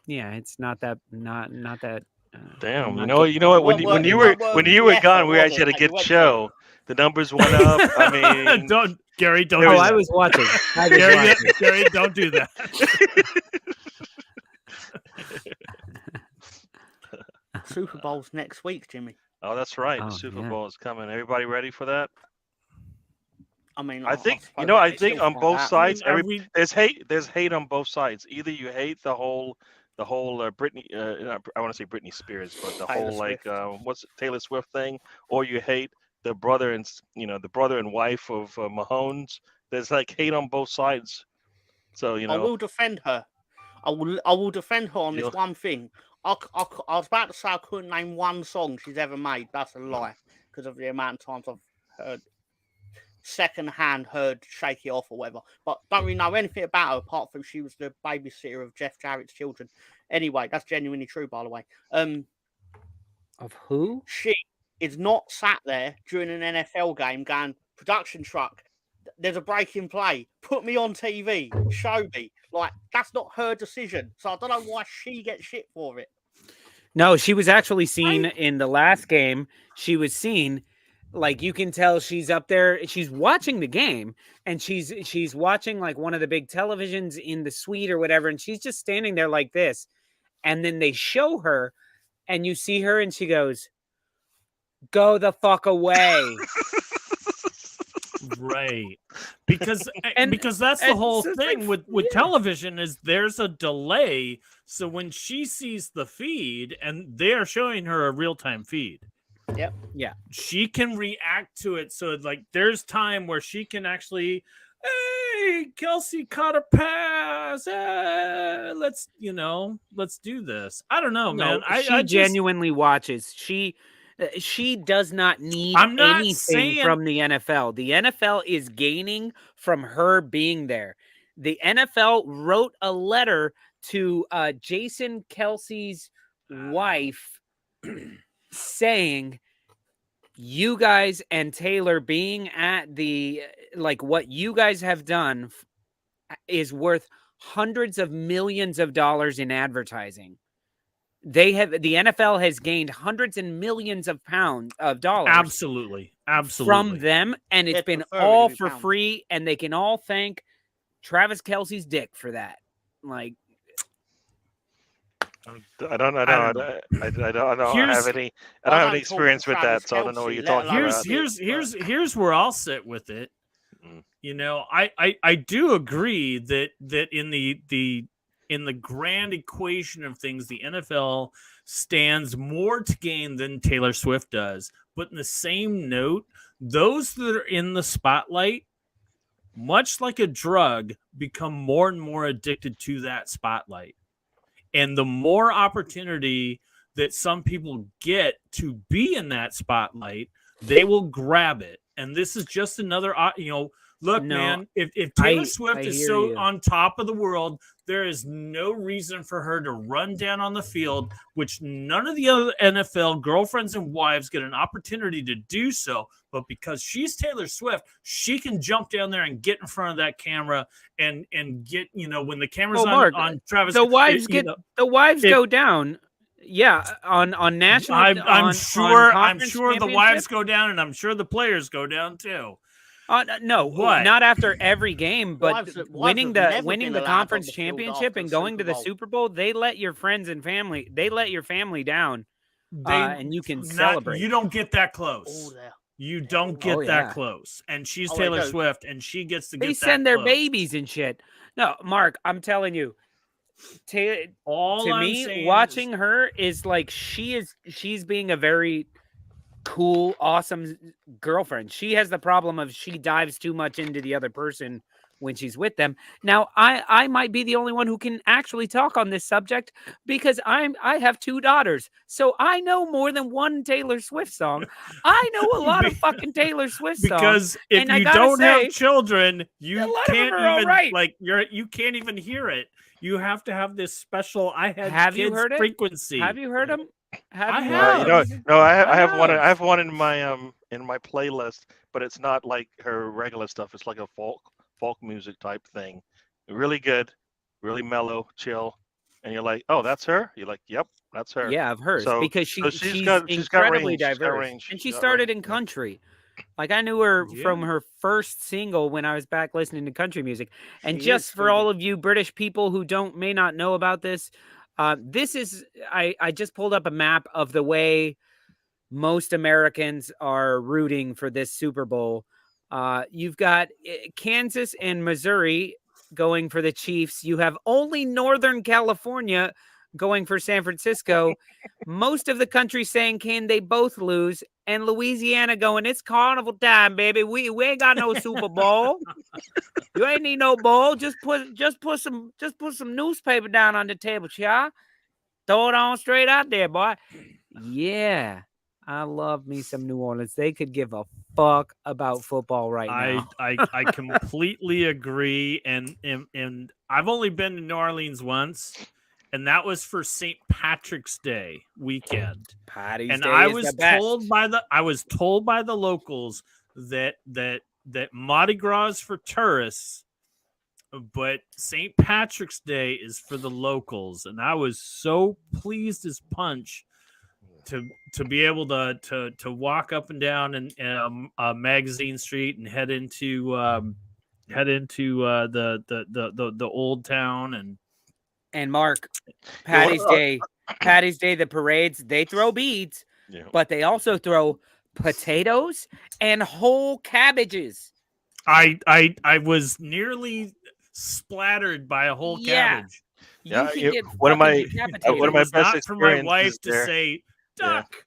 Yeah, it's not that. Damn, I'm you not know what? What When you word- were what when word- you were gone, we what actually had a was it? good What show. The numbers went up. I mean, don't Oh, do I that. was watching. Gary, don't do that. Super Bowl's next week, Jimmy. oh, that's right. Oh, The Super yeah. Bowl is coming. Everybody ready for that? I mean, I think suppose I can think still on find both out. sides, I mean, there's hate on both sides. Either you hate the whole Britney, I want to say Britney Spears, but the Taylor whole like Swift. what's it, Taylor Swift thing, or you hate the brother and wife of Mahomes. There's like hate on both sides. So I will defend her. I will defend her on You'll- this one thing. I was about to say I couldn't name one song she's ever made. That's a lie because of the amount of times I've heard secondhand Shake It Off or whatever. But don't really know anything about her apart from she was the babysitter of Jeff Jarrett's children. Anyway, that's genuinely true, by the way. Of who? She is not sat there during an NFL game going, production truck, there's a break in play. Put me on TV. Show me. Like, that's not her decision. So I don't know why she gets shit for it. No, she was actually seen in the last game. She was seen, like, you can tell she's up there. She's watching the game, and she's watching like one of the big televisions in the suite or whatever, and she's just standing there like this. And then they show her, and you see her, and she goes, "Go the fuck away." Right. Because And- because that's the and whole so it's thing like, with yeah. television is there's a delay. So when she sees the feed and they are showing her a real-time feed, Yep. Yeah. she can react to it. So like there's time where she can actually, hey, Kelsey caught a pass. Let's do this. I don't know, man. she I just genuinely watches. She does not need I'm not anything saying- from the NFL. The NFL is gaining from her being there. The NFL wrote a letter to Jason Kelsey's wife saying, you guys and Taylor being at the, like, what you guys have done is worth hundreds of millions of dollars in advertising. The NFL has gained hundreds and millions of dollars absolutely from them, and it's It's been preferably all be for pounds. free, and they can all thank Travis Kelsey's dick for that. Like, I don't know. I don't I don't Here's- have any. I I don't have don't any talk to experience with that, Travis so I don't know what Kelce, you're let talking alone about. Here's where I'll sit with it. Mm. You know, I do agree that in the grand equation of things, the NFL stands more to gain than Taylor Swift does. But in the same note, those that are in the spotlight, much like a drug, become more and more addicted to that spotlight. And the more opportunity that some people get to be in that spotlight, they will grab it. And this is just another, look, No, man, if Taylor I Swift is hear so you. on top of the world, there is no reason for her to run down on the field, which none of the other NFL girlfriends and wives get an opportunity to do so. But because she's Taylor Swift, she can jump down there and get in front of that camera and get, when the camera's Mark, on Travis. the wives it- go down. Yeah, on national. I'm sure conference the wives championship? go down, and I'm sure the players go down too. No, What? not after every game, but Wives have winning never winning been the allowed on conference the field championship after and a going to Super the Bowl. Super Bowl. They let your friends and family. They let your family down, and you can celebrate. You don't get that close. Oh, there. You don't get Oh, that yeah. close. And she's Oh, they Taylor do. Swift, and she gets to get They that send their close. babies and shit. No, Mark, I'm telling you, Taylor. All To I'm me, saying watching her is like she's being a very cool, awesome girlfriend. She has the problem of she dives too much into the other person when she's with them. Now, I might be the only one who can actually talk on this subject because I have 2 daughters. So I know more than one Taylor Swift song. I know a lot of fucking Taylor Swift songs. because if and I you gotta don't say, have children, a you lot of them can't are all even right. like you can't even hear it. You have to have this special Have you kids heard it? frequency. Have you heard them? I you have. heard No, I I have one. have. I have one in my playlist, but it's not like her regular stuff. It's like a folk music type thing. Really good, really mellow, chill, and you're like, oh, that's her. You're like, yep, that's her. Yeah, of hers, So- because so she's got incredibly range, she's got diverse, range, and she's she got started range, in yeah. country. Like I knew her from Yeah. her first single when I was back listening to country music. And She just is for pretty all of you British people who may not know about this, this is I just pulled up a map of the way most Americans are rooting for this Super Bowl. You've got Kansas and Missouri going for the Chiefs. You have only Northern California going for San Francisco. Most of the country saying, can they both lose? And Louisiana going, it's carnival time, baby. We ain't got no Super Bowl. You ain't need no bowl. Just put some newspaper down on the table, child. Throw it on straight out there, boy. Yeah. I love me some New Orleans. They could give a fuck about football right now. I completely agree, and I've only been to New Orleans once, and that was for St. Patrick's Day weekend. Patty's And Day I is was the best. told by the locals that that Mardi Gras is for tourists, but St. Patrick's Day is for the locals, and I was so pleased as punch to be able to walk up and down in Magazine Street and head into the old town And Mark, Patty's Day, the parades, they throw beads, but they also throw potatoes and whole cabbages. I was nearly splattered by a whole cabbage. You can get one of my best experiences for my wife to there. say duck.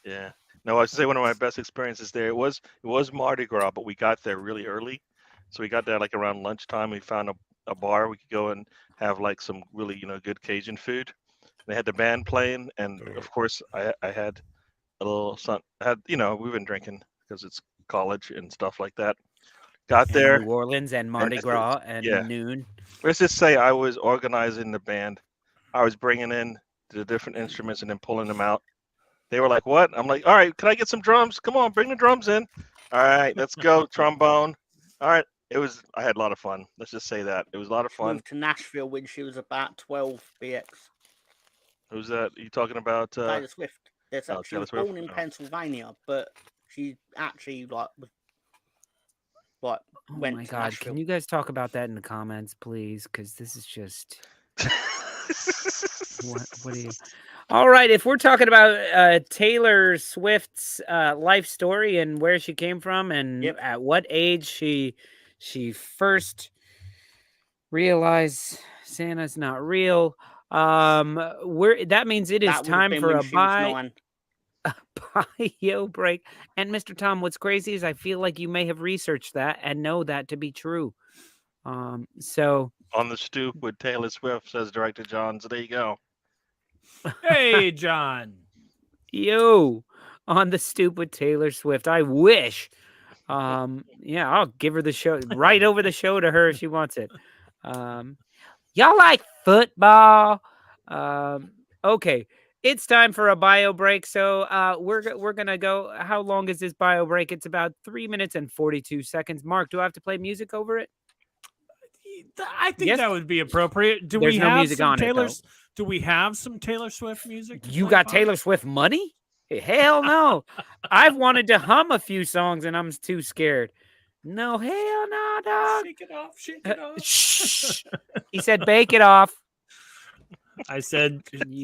Yeah. No, I was to say one of my best experiences there. It was Mardi Gras, but we got there really early, so we got there like around lunchtime. We found a bar we could go and have like some really good Cajun food. They had the band playing, and of course I had a little we've been drinking because it's college and stuff like that. Got and there, New Orleans and Mardi Gras and noon. Let's just say I was organizing the band. I was bringing in the different instruments and then pulling them out. They were like, "What?" I'm like, "All right, can I get some drums? Come on, bring the drums in. All right, let's go. Trombone. All right." I had a lot of fun. Let's just say that. It was a lot of fun. Moved to Nashville when she was about 12 BX. Who's that? Are you talking about? Taylor Swift. She was born in Oh. Pennsylvania, but she actually Oh went my to God! Nashville. Can you guys talk about that in the comments, please? Because this is just what do you? All right, if we're talking about Taylor Swift's life story and where she came from and at what age she first realized Santa's not real, that means it is time for a bio break. And Mr. Tom, what's crazy is I feel like you may have researched that and know that to be true. So on the stoop with Taylor Swift, says Director John. So there you go. Hey, John. Yo, on the stoop with Taylor Swift. I wish. I'll give her the show right over the show to her if she wants it. Y'all like football? Okay. It's time for a bio break. So we're gonna go. How long is this bio break? It's about 3 minutes and 42 seconds. Mark, do I have to play music over it? I think that would be appropriate. Do we have some Taylor Swift music? You got Taylor Swift money? Hell no. I've wanted to hum a few songs and I'm too scared. No, hell no, dog. Shake it off. Shh. He said bake it off. I said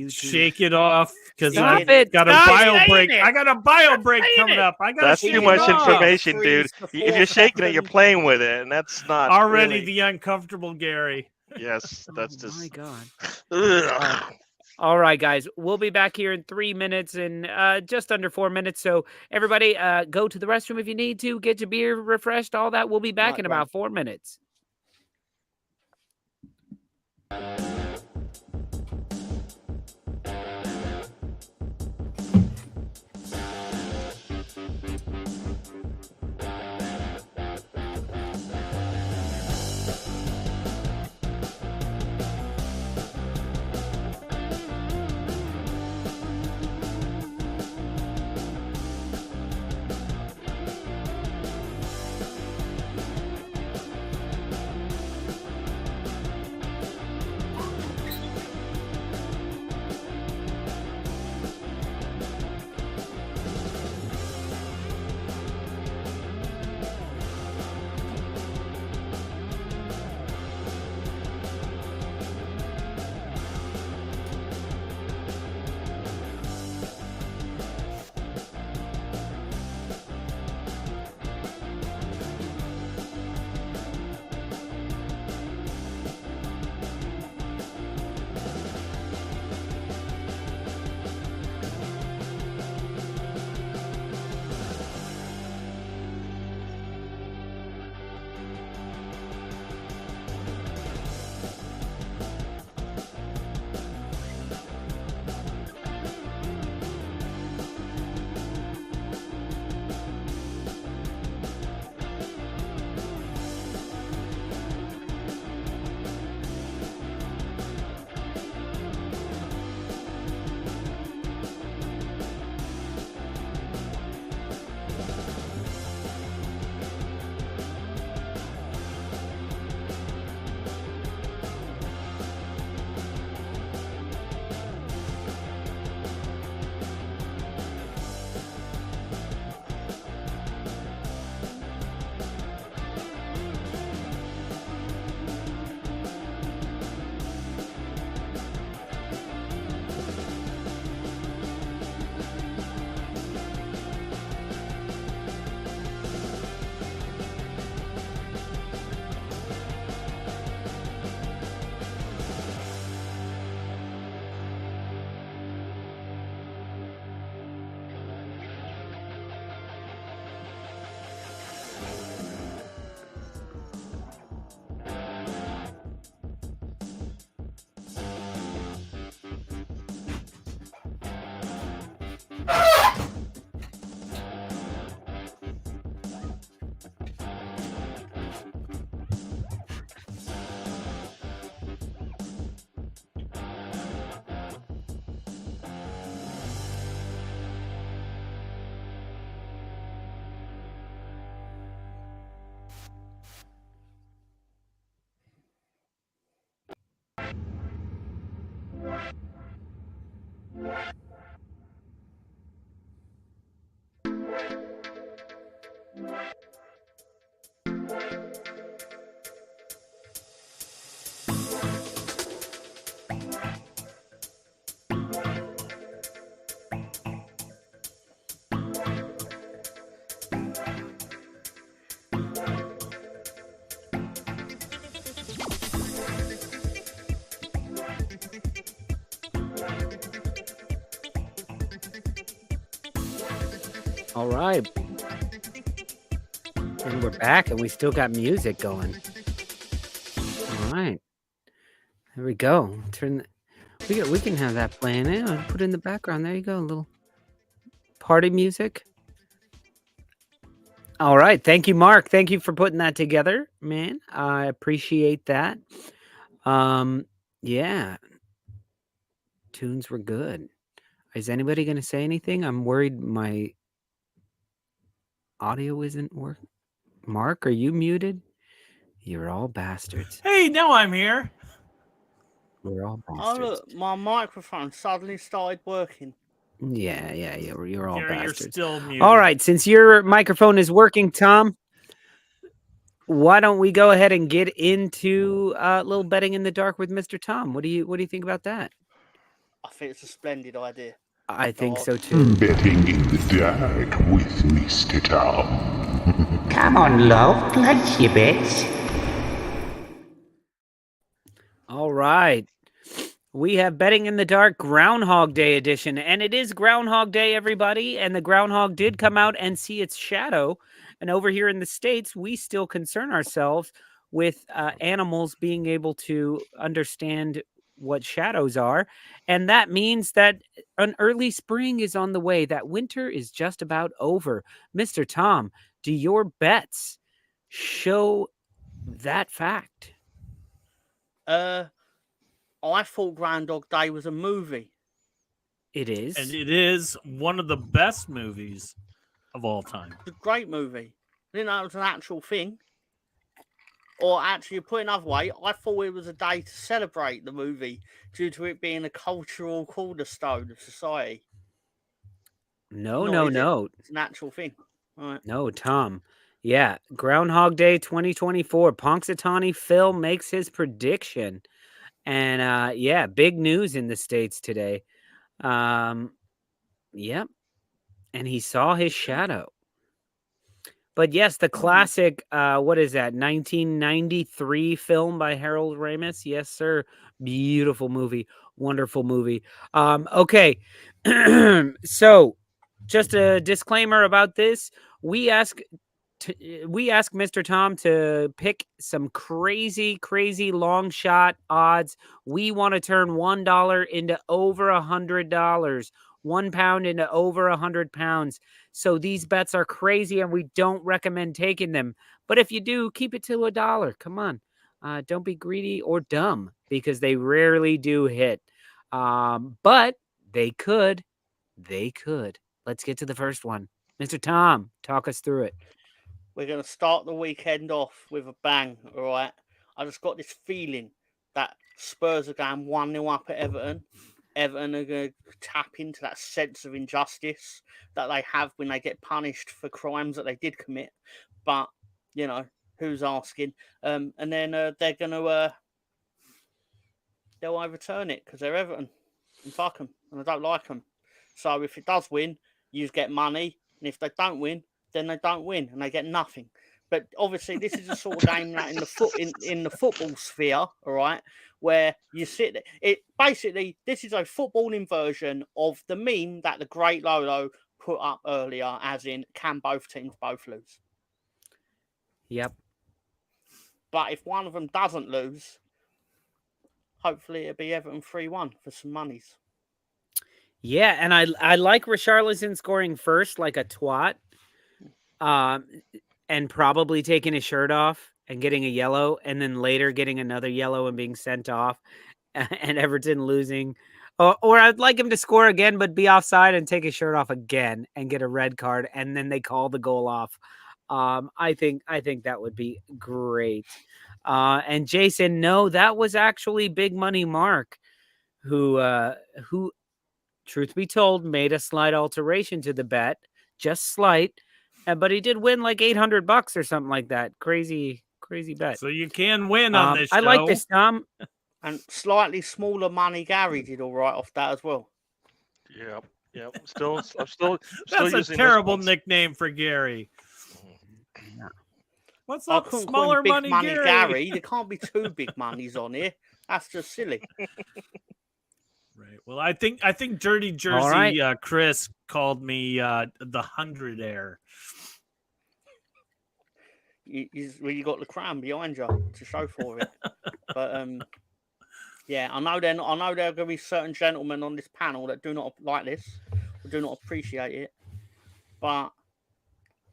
shake it off because I got a bio break. I got a bio break coming up. That's too much information, dude. If you're shaking it, you're playing with it, and that's not already really... the uncomfortable Gary. Yes, that's just. My God. All right, guys. We'll be back here in 3 minutes and just under 4 minutes. So everybody, go to the restroom if you need to. Get your beer refreshed. All that. We'll be back in about 4 minutes. All right. And we're back and we still got music going. All right. There we go. We can have that playing. Yeah, put it in the background. There you go. A little party music. All right. Thank you, Mark. Thank you for putting that together, man. I appreciate that. Yeah. Tunes were good. Is anybody going to say anything? I'm worried my audio isn't working. Mark, are you muted? You're all bastards. Hey, now I'm here. We're all Oh, bastards. look, my microphone suddenly started working. Yeah. You're all Gary, you're bastards. still muted. All right. Since your microphone is working, Tom, why don't we go ahead and get into a little betting in the dark with Mr. Tom? What do you think about that? I think it's a splendid idea. I think so too. Betting in the dark with Mr. Tom. Come on, love, place your bets. All right. We have Betting in the Dark Groundhog Day edition, and it is Groundhog Day, everybody, and the groundhog did come out and see its shadow. And over here in the States, we still concern ourselves with animals being able to understand what shadows are. And that means that an early spring is on the way, that winter is just about over. Mr. Tom, do your bets show that fact? I thought Groundhog Day was a movie. It is. And it is one of the best movies of all time. It's a great movie. I didn't know it was an actual thing. Or actually, put another way, I thought it was a day to celebrate the movie due to it being a cultural cornerstone of society. No. It's an actual thing. All right. No, Tom. Yeah, Groundhog Day 2024. Punxsutawney Phil makes his prediction. And yeah, big news in the States today. Yep. And he saw his shadow. But yes, the classic, what is that, 1993 film by Harold Ramis? Yes, sir. Beautiful movie. Wonderful movie. Okay. So, just a disclaimer about this. We ask Mr. Tom to pick some crazy long shot odds. We want to turn $1 into over $100, £1 into over 100 pounds. So these bets are crazy and we don't recommend taking them. But if you do, keep it to $1. Come on. Don't be greedy or dumb because they rarely do hit. But they could. Let's get to the first one. Mr. Tom, talk us through it. We're going to start the weekend off with a bang, all right? I just got this feeling that Spurs are going 1-0 up at Everton. Everton are going to tap into that sense of injustice that they have when they get punished for crimes that they did commit. But, you know, who's asking? And then they're going to... they'll overturn it because they're Everton. And fuck them. And I don't like them. So if it does win, you get money. And if they don't win, then they don't win and they get nothing. But obviously, this is a sort of game that in the football sphere, all right, where you sit there. It basically, this is a footballing version of the meme that the great Lolo put up earlier, as in, can both teams both lose? Yep. But if one of them doesn't lose, hopefully it'll be Everton 3-1 for some monies. Yeah, and I like Richarlison scoring first like a twat. And probably taking his shirt off and getting a yellow, and then later getting another yellow and being sent off, and Everton losing. Or I'd like him to score again, but be offside and take his shirt off again and get a red card, and then they call the goal off. I think that would be great. And Jason, no, that was actually Big Money Mark who truth be told, made a slight alteration to the bet, just slight, but he did win like $800 or something like that. Crazy bet. So you can win on this show. I like this, Tom. And slightly smaller money Gary did all right off that as well. Yeah. I'm still That's a using terrible nickname for Gary. What's I up, couldn't call smaller him big money Gary? Gary. There can't be two big monies on here. That's just silly. Right. Well, I think Dirty Jersey Chris called me the 100-air. You got the crown behind you to show for it. But yeah, I know there are going to be certain gentlemen on this panel that do not like this, or do not appreciate it. But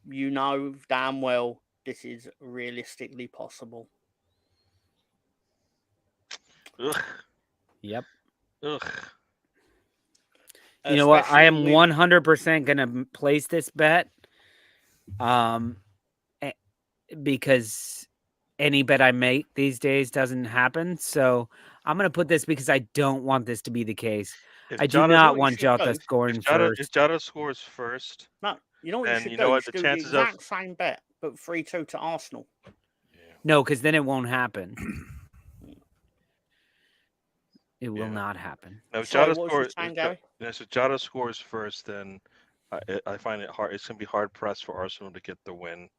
you know damn well this is realistically possible. Ugh. Yep. Ugh. You know what? I am Especially 100% going to place this bet. Because any bet I make these days doesn't happen. So I'm going to put this because I don't want this to be the case. I do not want Jota scoring first. If Jota scores first, No, you know what you and should you do? know You what, should the do chances the of- exact same bet, but 3-2 to Arsenal. No, because then it won't happen. It will not happen. No, if Sorry, Jota what was you scores, saying, Gary? if Jota scores first, then I find it hard. It's gonna be hard pressed for Arsenal to get the win.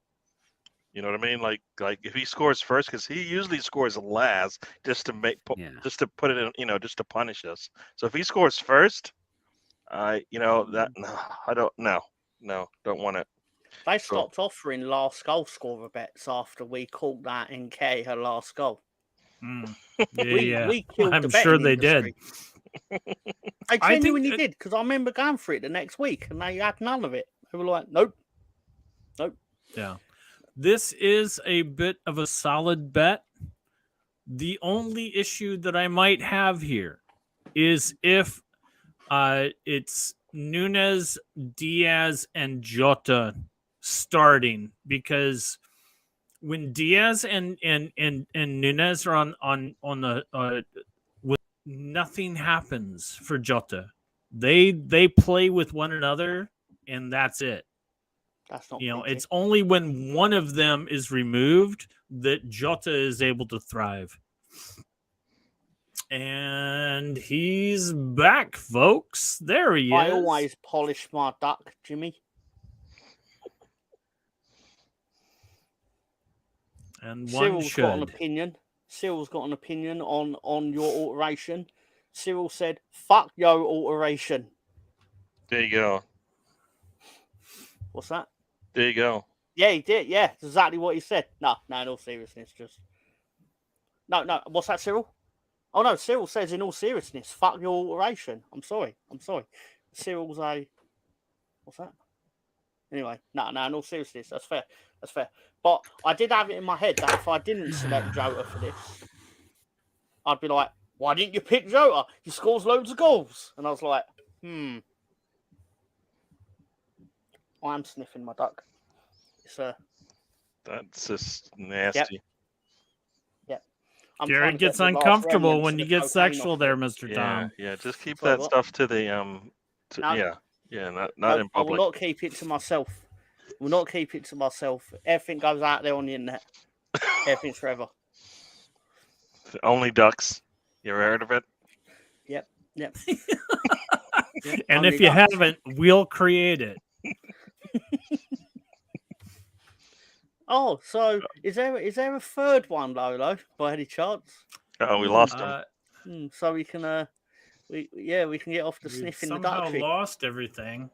You know what I mean? Like if he scores first, because he usually scores last, just to just to put it in, just to punish us. So if he scores first, I don't want it. They stopped offering last goal scorer bets after we called that in K her last goal. Yeah, we killed I'm the sure betting they industry. did. I genuinely did, because I remember going for it the next week and they had none of it. They were like, nope. Yeah. This is a bit of a solid bet. The only issue that I might have here is if it's Nunez, Diaz, and Jota starting, because when Diaz and Nunez are on the nothing happens for Jota. They play with one another, and that's it. That's not. It's only when one of them is removed that Jota is able to thrive. And he's back, folks. There he is. I always polish my duck, Jimmy. And Cyril's got an opinion. Cyril's got an opinion on your alteration. Cyril said, "Fuck your alteration." There you go. What's that? There you go. Yeah, he did. Yeah, that's exactly what he said. No, in all seriousness, just no. What's that, Cyril? Oh no, Cyril says in all seriousness, "Fuck your alteration." I'm sorry. Cyril's a what's that? Anyway, no. In all seriousness, that's fair. But I did have it in my head that if I didn't select Jota for this, I'd be like, "Why didn't you pick Jota? He scores loads of goals." And I was like, I am sniffing my duck. It's That's just nasty. Yep. Jared gets uncomfortable when you get sexual there, Mr. Tom. Yeah, just keep that stuff to the not in public. I will not keep it to myself. Everything goes out there on the internet. Everything's forever. Only ducks. You ever heard of it? Yep. And if you haven't, we'll create it. Oh, so is there a third one, Lolo, by any chance? Oh, we lost him. So we can we can get off the sniffing the duck. Somehow lost everything.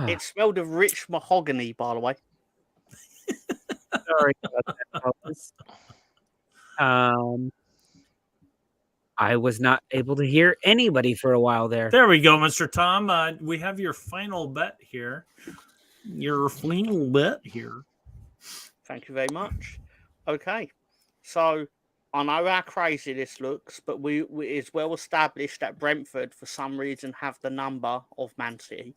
It smelled of rich mahogany, by the way. Sorry about that, folks. I was not able to hear anybody for a while there. There we go, Mr. Tom. We have your final bet here. Thank you very much. Okay, so I know how crazy this looks, but it's well established that Brentford, for some reason, have the number of Man City.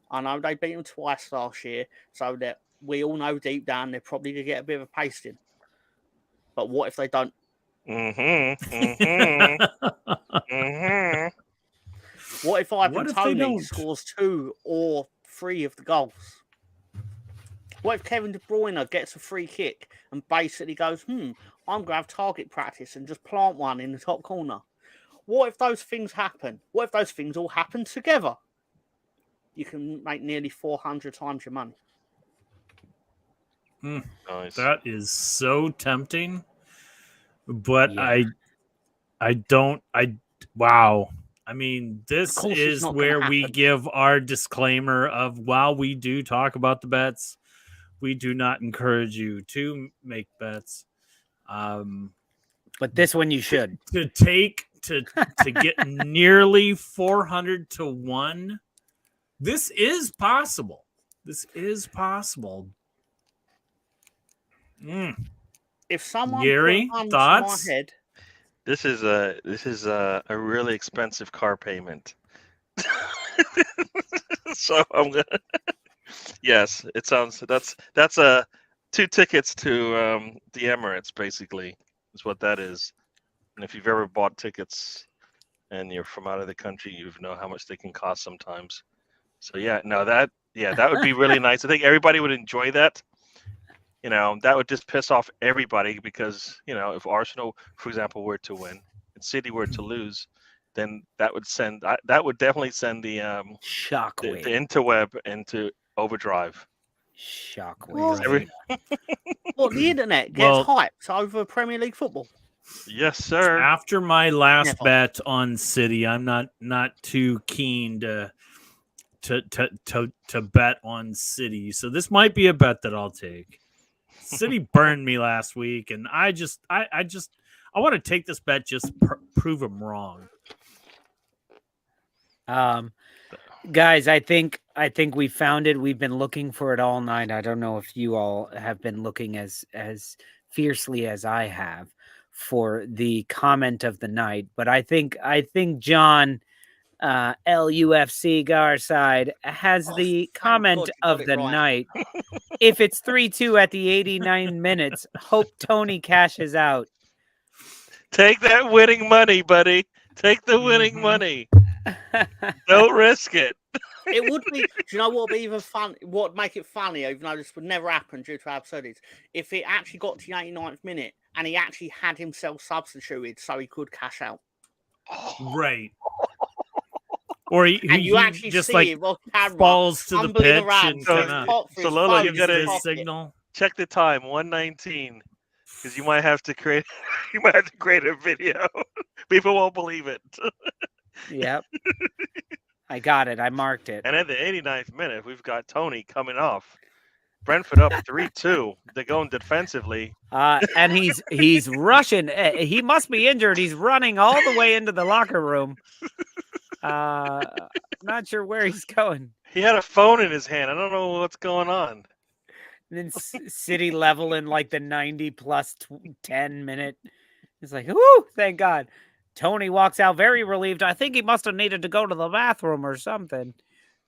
I know they beat them twice last year, so that we all know deep down they're probably going to get a bit of a pasting. But what if they don't? What if What Ivan if they Toney don't? scores 2 or 3 of the goals? What if Kevin De Bruyne gets a free kick and basically goes, I'm going to have target practice and just plant one in the top corner? What if those things happen? What if those things all happen together? You can make nearly 400 times your money. Nice. That is so tempting. But Yeah. wow. I mean, this course it's is not gonna where we happen. give our disclaimer of while we do talk about the bets, we do not encourage you to make bets. But this one you should. To get nearly 400 to 1. This is possible. This is possible. If someone Gary, put thoughts? to my head, This is a really expensive car payment. So I'm gonna. Yes, it sounds that's 2 tickets to the Emirates, basically, is what that is. And if you've ever bought tickets and you're from out of the country, you know how much they can cost sometimes. So that would be really nice. I think everybody would enjoy that. That would just piss off everybody because, if Arsenal, for example, were to win and City were to lose, then that would definitely send the Shockwave. the interweb into overdrive. Shockwave. Well, the internet gets hyped over Premier League football. Yes, sir. After my last Never. bet on City, I'm not too keen to bet on City. So this might be a bet that I'll take. City burned me last week, and I want to take this bet, just prove them wrong. Guys, I think we found it. We've been looking for it all night. I don't know if you all have been looking as fiercely as I have for the comment of the night, but I think John LUFC Garside has the comment of the night. If it's 3-2 at the 89 minutes, hope Tony cashes out. Take that winning money, buddy. Take the winning money. Don't risk it. It would be. Do you know what would be even fun? What would make it funny, even though this would never happen due to absurdities, if it actually got to the 89th minute and he actually had himself substituted so he could cash out. Right. Or he actually just see like him on camera, falls to the fumbling pitch around, and so kind his Lolo, you phone's gotta- in his of pocket. signal. Check the time, 1:19, because you might have to create a video. People won't believe it. Yep. I got it. I marked it. And at the 89th minute, we've got Tony coming off. Brentford up 3-2. They're going defensively. And he's rushing. He must be injured. He's running all the way into the locker room. Not sure where he's going. He had a phone in his hand. I don't know what's going on. And then City level in like the 90 plus 10 minute. It's like, whoo, thank God. Tony walks out very relieved. I think he must have needed to go to the bathroom or something.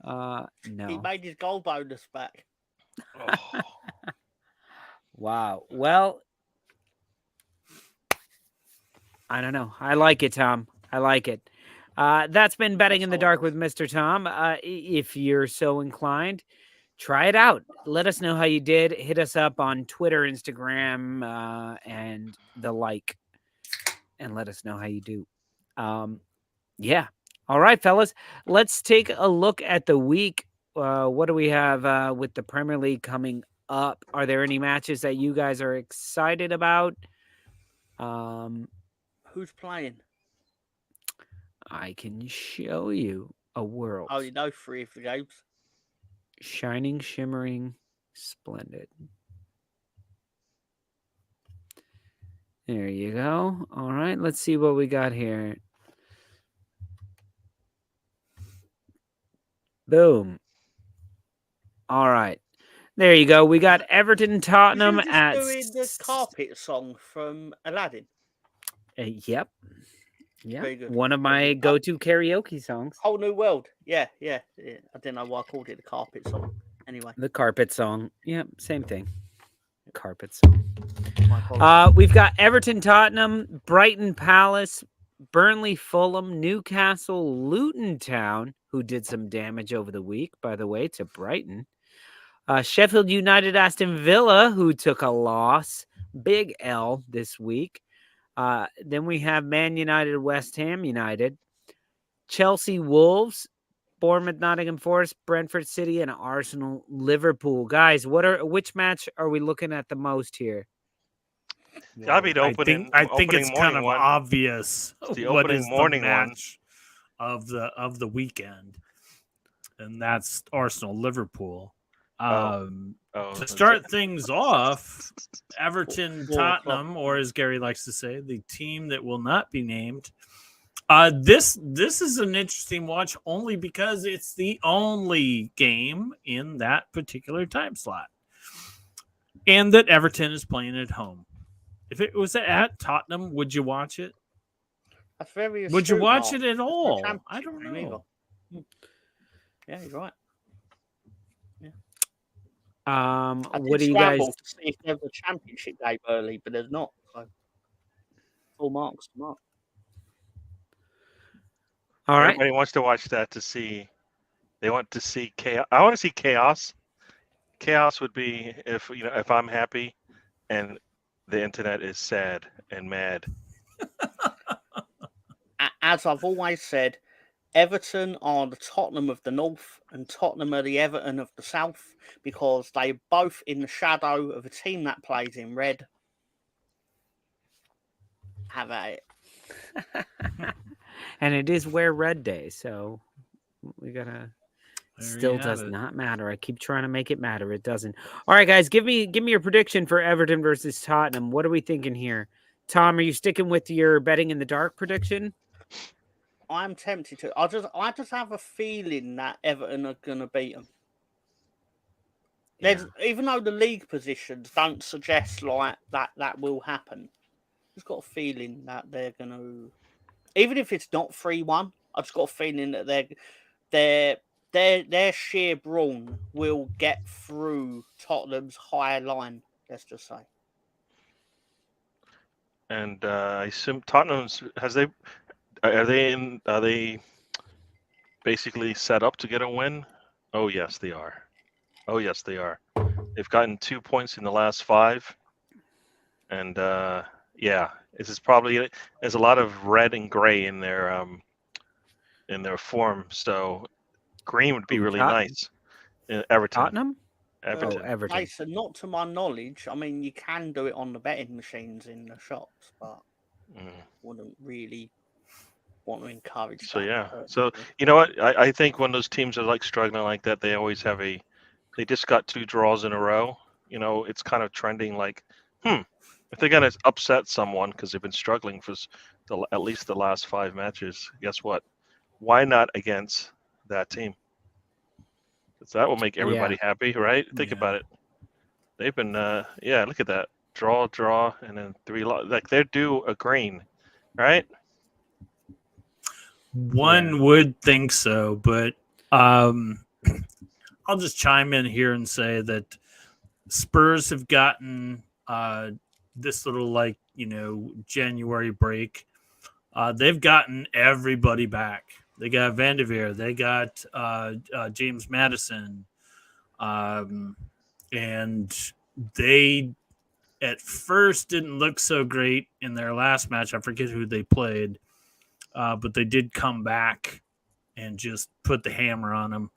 No. He made his goal bonus back. Oh. Wow. Well, I don't know. I like it, Tom. I like it. That's been Betting in the Dark with Mr. Tom. If you're so inclined, try it out. Let us know how you did. Hit us up on Twitter, Instagram, and the like. And let us know how you do. Yeah. All right, fellas. Let's take a look at the week. What do we have with the Premier League coming up? Are there any matches that you guys are excited about? Who's playing? I can show you a world. Oh, you know 3 of the games. Shining, shimmering, splendid. There you go. All right, let's see what we got here. Boom. All right. There you go. We got Everton, Tottenham Is he at... just doing the carpet song from Aladdin? Yep. Yeah. Very good. One of my go-to karaoke songs. Whole New World. Yeah. I didn't know why I called it the carpet song. Anyway. The carpet song. Yep, same thing. Carpet song. My apologies. We've got Everton, Tottenham, Brighton, Palace, Burnley, Fulham, Newcastle, Luton Town, who did some damage over the week, by the way, to Brighton. Sheffield United, Aston Villa, who took a loss, big L this week. Then we have Man United, West Ham United, Chelsea, Wolves, Bournemouth, Nottingham Forest, Brentford City, and Arsenal, Liverpool. Guys, which match are we looking at the most here? Gotta be the I think opening it's kind morning of one. obvious It's the what opening is the morning one. match of the weekend, and that's Arsenal Liverpool. To start things off, Everton 4 o'clock. Tottenham, or as Gary likes to say, the team that will not be named. This is an interesting watch only because it's the only game in that particular time slot, and that Everton is playing at home. If it was at Tottenham, would you watch it? That's very Would you astute, watch Mark. it at That's not a all? I championship don't game know. either. Yeah, you're right. What do you guys? To see if there's a championship game early, but there's not. So full marks to Mark. All right. Everybody wants to watch that to see. They want to see chaos. I want to see chaos. Chaos would be if I'm happy, and the internet is sad and mad. As I've always said, Everton are the Tottenham of the North and Tottenham are the Everton of the South because they're both in the shadow of a team that plays in red. Have at it. And it is Wear Red Day, so we gotta. Still does it. not matter. I keep trying to make it matter. It doesn't. All right, guys, give me your prediction for Everton versus Tottenham. What are we thinking here? Tom, are you sticking with your betting in the dark prediction? I'm tempted to. I just have a feeling that Everton are going to beat them. Yeah. Even though the league positions don't suggest like that will happen, I've just got a feeling that they're going to. Even if it's not 3-1, I've just got a feeling that their sheer brawn will get through Tottenham's high line. Let's just say. And I assume Tottenham's are they basically set up to get a win? Oh yes, they are. They've gotten 2 points in the last 5, and this is probably there's a lot of red and gray in their form. So green would be really nice. Everton. Tottenham. Everton. Oh, Everton. Nice, and not to my knowledge. I mean, you can do it on the betting machines in the shops, but wouldn't really want to encourage. So that so you know what? I think when those teams are like struggling like that, they always have they just got 2 draws in a row. It's kind of trending like, if they're gonna upset someone because they've been struggling for at least the last 5 matches, guess what? Why not against that team? Because that will make everybody happy, right? Think about it. They've been, look at that. Draw, and then 3 like they're due a green, right? One would think so, but I'll just chime in here and say that Spurs have gotten this little January break. They've gotten everybody back. They got Van de Veer. They got James Maddison. And they at first didn't look so great in their last match. I forget who they played. But they did come back and just put the hammer on them.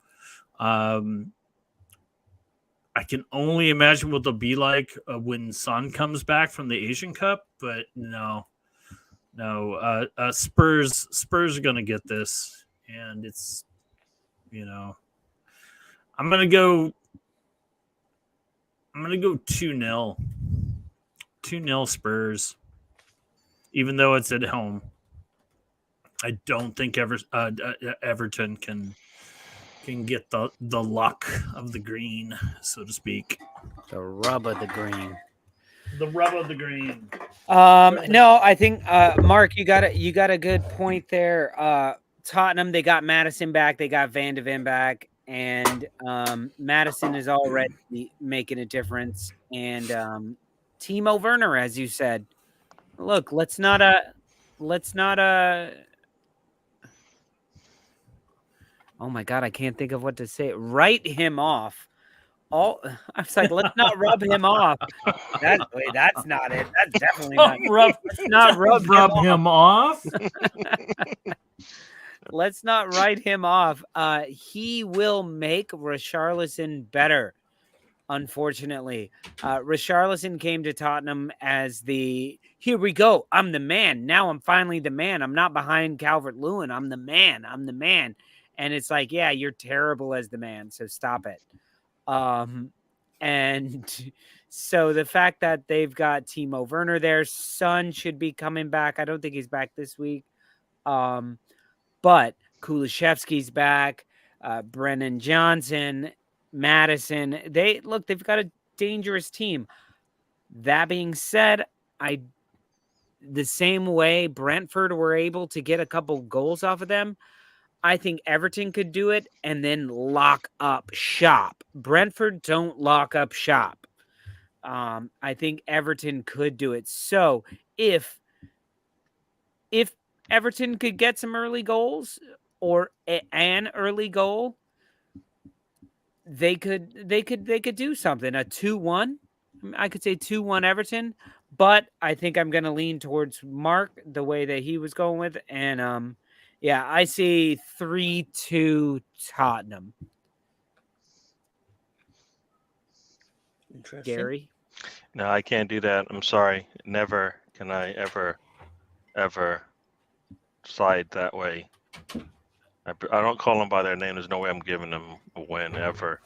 I can only imagine what they'll be like when Son comes back from the Asian Cup, but no. Spurs are going to get this, and it's, I'm going to go 2-0. 2-0 Spurs, even though it's at home. I don't think Everton can get the luck of the green, so to speak. The rub of the green. The rub of the green. No, I think Mark, you got a good point there. Tottenham, they got Maddison back, they got Van de Ven back, and Maddison is already making a difference. And Timo Werner, as you said, look, let's not let's not oh my god, I can't think of what to say. Write him off. I was like, let's not rub him off. That's not it. That's definitely not. Let's not rub him off. Let's not write him off. He will make Richarlison better. Unfortunately, Richarlison came to Tottenham as here we go. I'm the man. Now I'm finally the man. I'm not behind Calvert-Lewin. I'm the man. I'm the man. And it's like, yeah, you're terrible as the man. So stop it. And so the fact that they've got Timo Werner there, Son should be coming back. I don't think he's back this week. But Kulishevsky's back. Brennan Johnson, Madison. They've got a dangerous team. That being said, the same way Brentford were able to get a couple goals off of them, I think Everton could do it and then lock up shop. Brentford don't lock up shop. I think Everton could do it. So if Everton could get some early goals or an early goal, they could do something. A 2-1. I could say 2-1 Everton, but I think I'm going to lean towards Mark the way that he was going with, and yeah, I see 3-2 Tottenham. Interesting. Gary? No, I can't do that. I'm sorry. Never can I ever slide that way. I don't call them by their name. There's no way I'm giving them a win ever.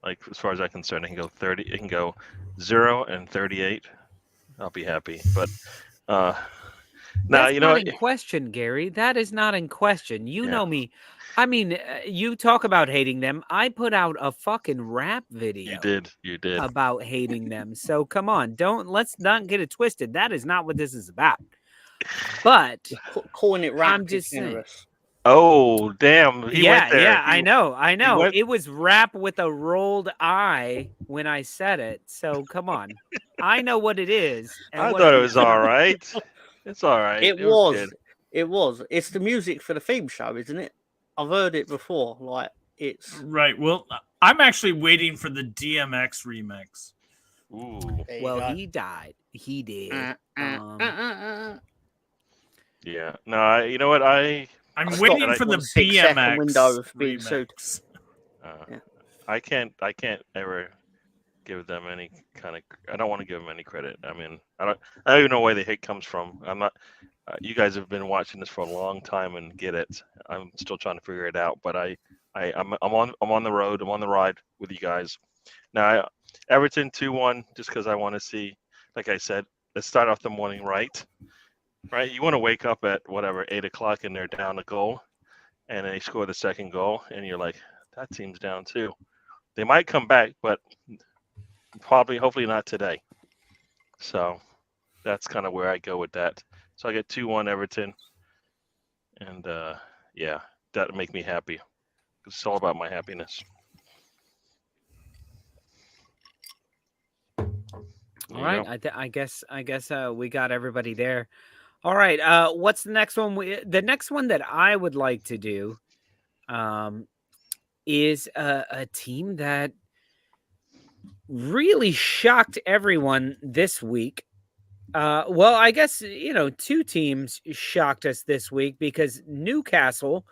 Like, as far as I'm concerned, it can go 30. It can go 0 and 38. I'll be happy. But now, That's you know not what? in question, Gary. That is not in question. You Yeah. know me. I mean, you talk about hating them. I put out a fucking rap video. You did. About hating them. So come on, let's not get it twisted. That is not what this is about. But Calling it rap I'm just is saying. generous. Oh, damn. He went there. Yeah, I know. went- It was rap with a rolled I when I said it. So come on. I know what it is. and I what thought it was all right. It's all right. It was was. good. It was. It's the music for the theme show, isn't it? I've heard it before. Like, it's. Right. Well, I'm actually waiting for the DMX remix. Ooh. There you Well, go. he died. He did. Yeah. No, you know what? I'm I've waiting got, for the 6-second BMX window of being sued. remix. Yeah. I can't ever give them any kind of. I don't want to give them any credit. I mean, I don't even know where the hate comes from. I'm not. You guys have been watching this for a long time and get it. I'm still trying to figure it out, but I'm on the road. I'm on the ride with you guys. Now, Everton 2-1, just because I want to see. Like I said, let's start off the morning right. Right, you want to wake up at 8 o'clock and they're down a goal, and they score the second goal, and you're like, that team's down too. They might come back, but hopefully not today. So that's kind of where I go with that. So I get 2-1 Everton, and yeah, that'll make me happy. It's all about my happiness. All right. I guess we got everybody there. All right. What's the next one? The next one that I would like to do is a team that really shocked everyone this week. Well, I guess, two teams shocked us this week because Newcastle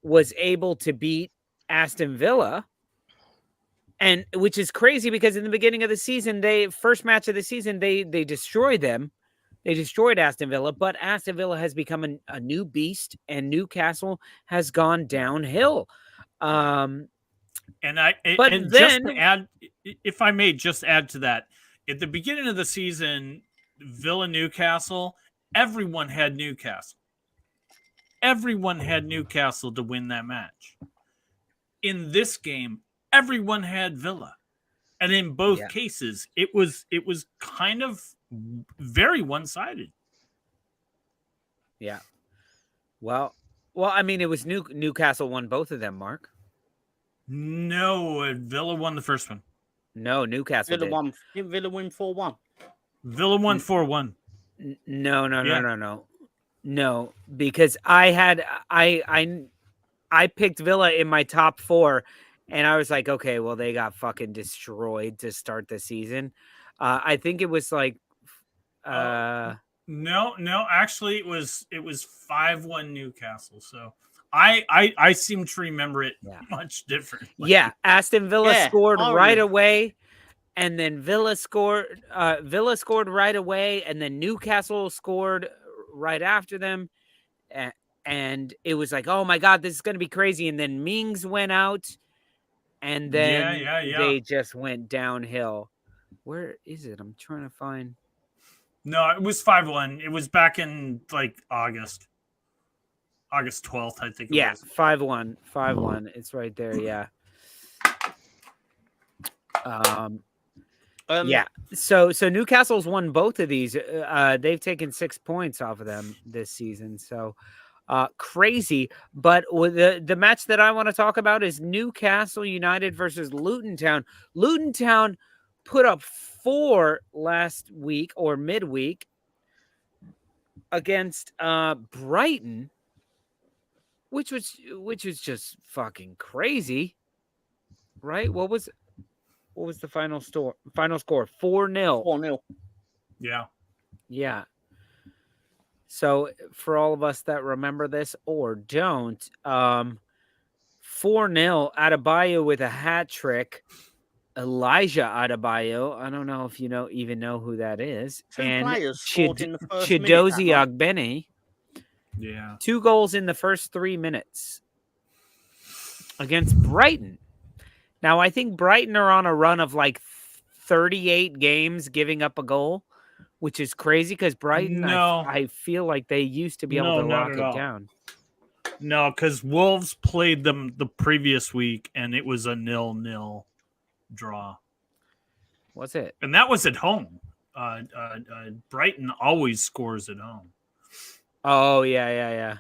was able to beat Aston Villa. And which is crazy because in the beginning of the season, first match of the season, they destroyed them. They destroyed Aston Villa, but Aston Villa has become a new beast, and Newcastle has gone downhill. Just to add, if I may just add to that, at the beginning of the season, Villa Newcastle, everyone had Newcastle. Everyone had Newcastle to win that match. In this game, everyone had Villa. And in both cases, it was kind of very one-sided. Yeah. Well, I mean, it was Newcastle won both of them, Mark. No, Villa won the first one. No, Newcastle Villa won. Didn't Villa win 4-1? Villa won 4-1. No, because I picked Villa in my top 4, and I was like, okay, well, they got fucking destroyed to start the season. I think it was like, No, actually it was 5-1 Newcastle. So I seem to remember it much differently. Yeah, Aston Villa scored I right remember. away, and then Villa scored right away, and then Newcastle scored right after them. And it was like, oh my God, this is going to be crazy. And then Mings went out, and then they just went downhill. Where is it? I'm trying to find. No, it was 5-1. It was back in like August 12th, I think it was. 5-1. 5-1. It's right there. Yeah. Yeah. So Newcastle's won both of these. They've taken 6 points off of them this season. So crazy. But the match that I want to talk about is Newcastle United versus Luton Town. Luton Town put up 4 last week or midweek against Brighton, which was just fucking crazy, right? What was the final score? 4-0. 4-0. Yeah. So for all of us that remember this or don't, 4-0, Adebayo with a hat trick. Elijah Adebayo, I don't know if you even know who that is. 2 and players scored in the first minute. Chidozie Ogbene. Yeah. 2 goals in the first 3 minutes against Brighton. Now, I think Brighton are on a run of like 38 games giving up a goal, which is crazy because Brighton, I feel like they used to be able to lock it down. No, because Wolves played them the previous week, and it was a 0-0 draw. Was it? And that was at home. Brighton always scores at home. Oh, yeah.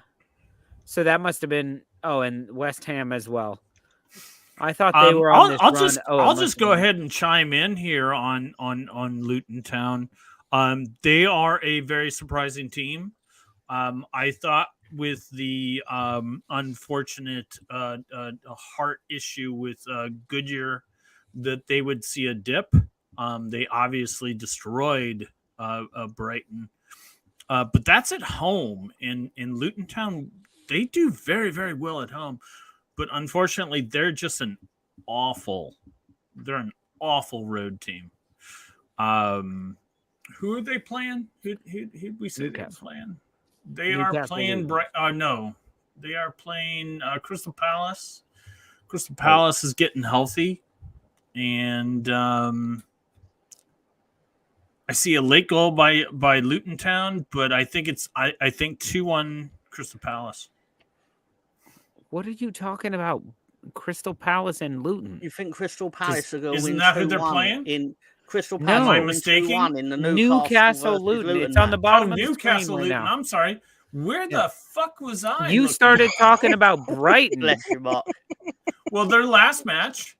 So that must have been... Oh, and West Ham as well. I thought they were on this run. I'll just go ahead and chime in here on Luton Town. They are a very surprising team. I thought with the unfortunate heart issue with Goodyear that they would see a dip. They obviously destroyed Brighton. But that's at home. In Luton Town, they do very, very well at home. But unfortunately, they're just an awful road team. Who are they playing? Who we say they're playing? They are playing. They are playing Crystal Palace. Crystal Palace is getting healthy, and I see a late goal by Luton Town, but I think it's I think 2-1 Crystal Palace. What are you talking about? Crystal Palace and Luton. You think Crystal Palace are going to win? Isn't that who they're playing? In Crystal Palace, am I mistaken? In the Newcastle Luton. It's on the bottom of the Newcastle screen right Luton. now. I'm sorry. Where the fuck was I? You started talking about Brighton. Bless you, Mark. Well, their last match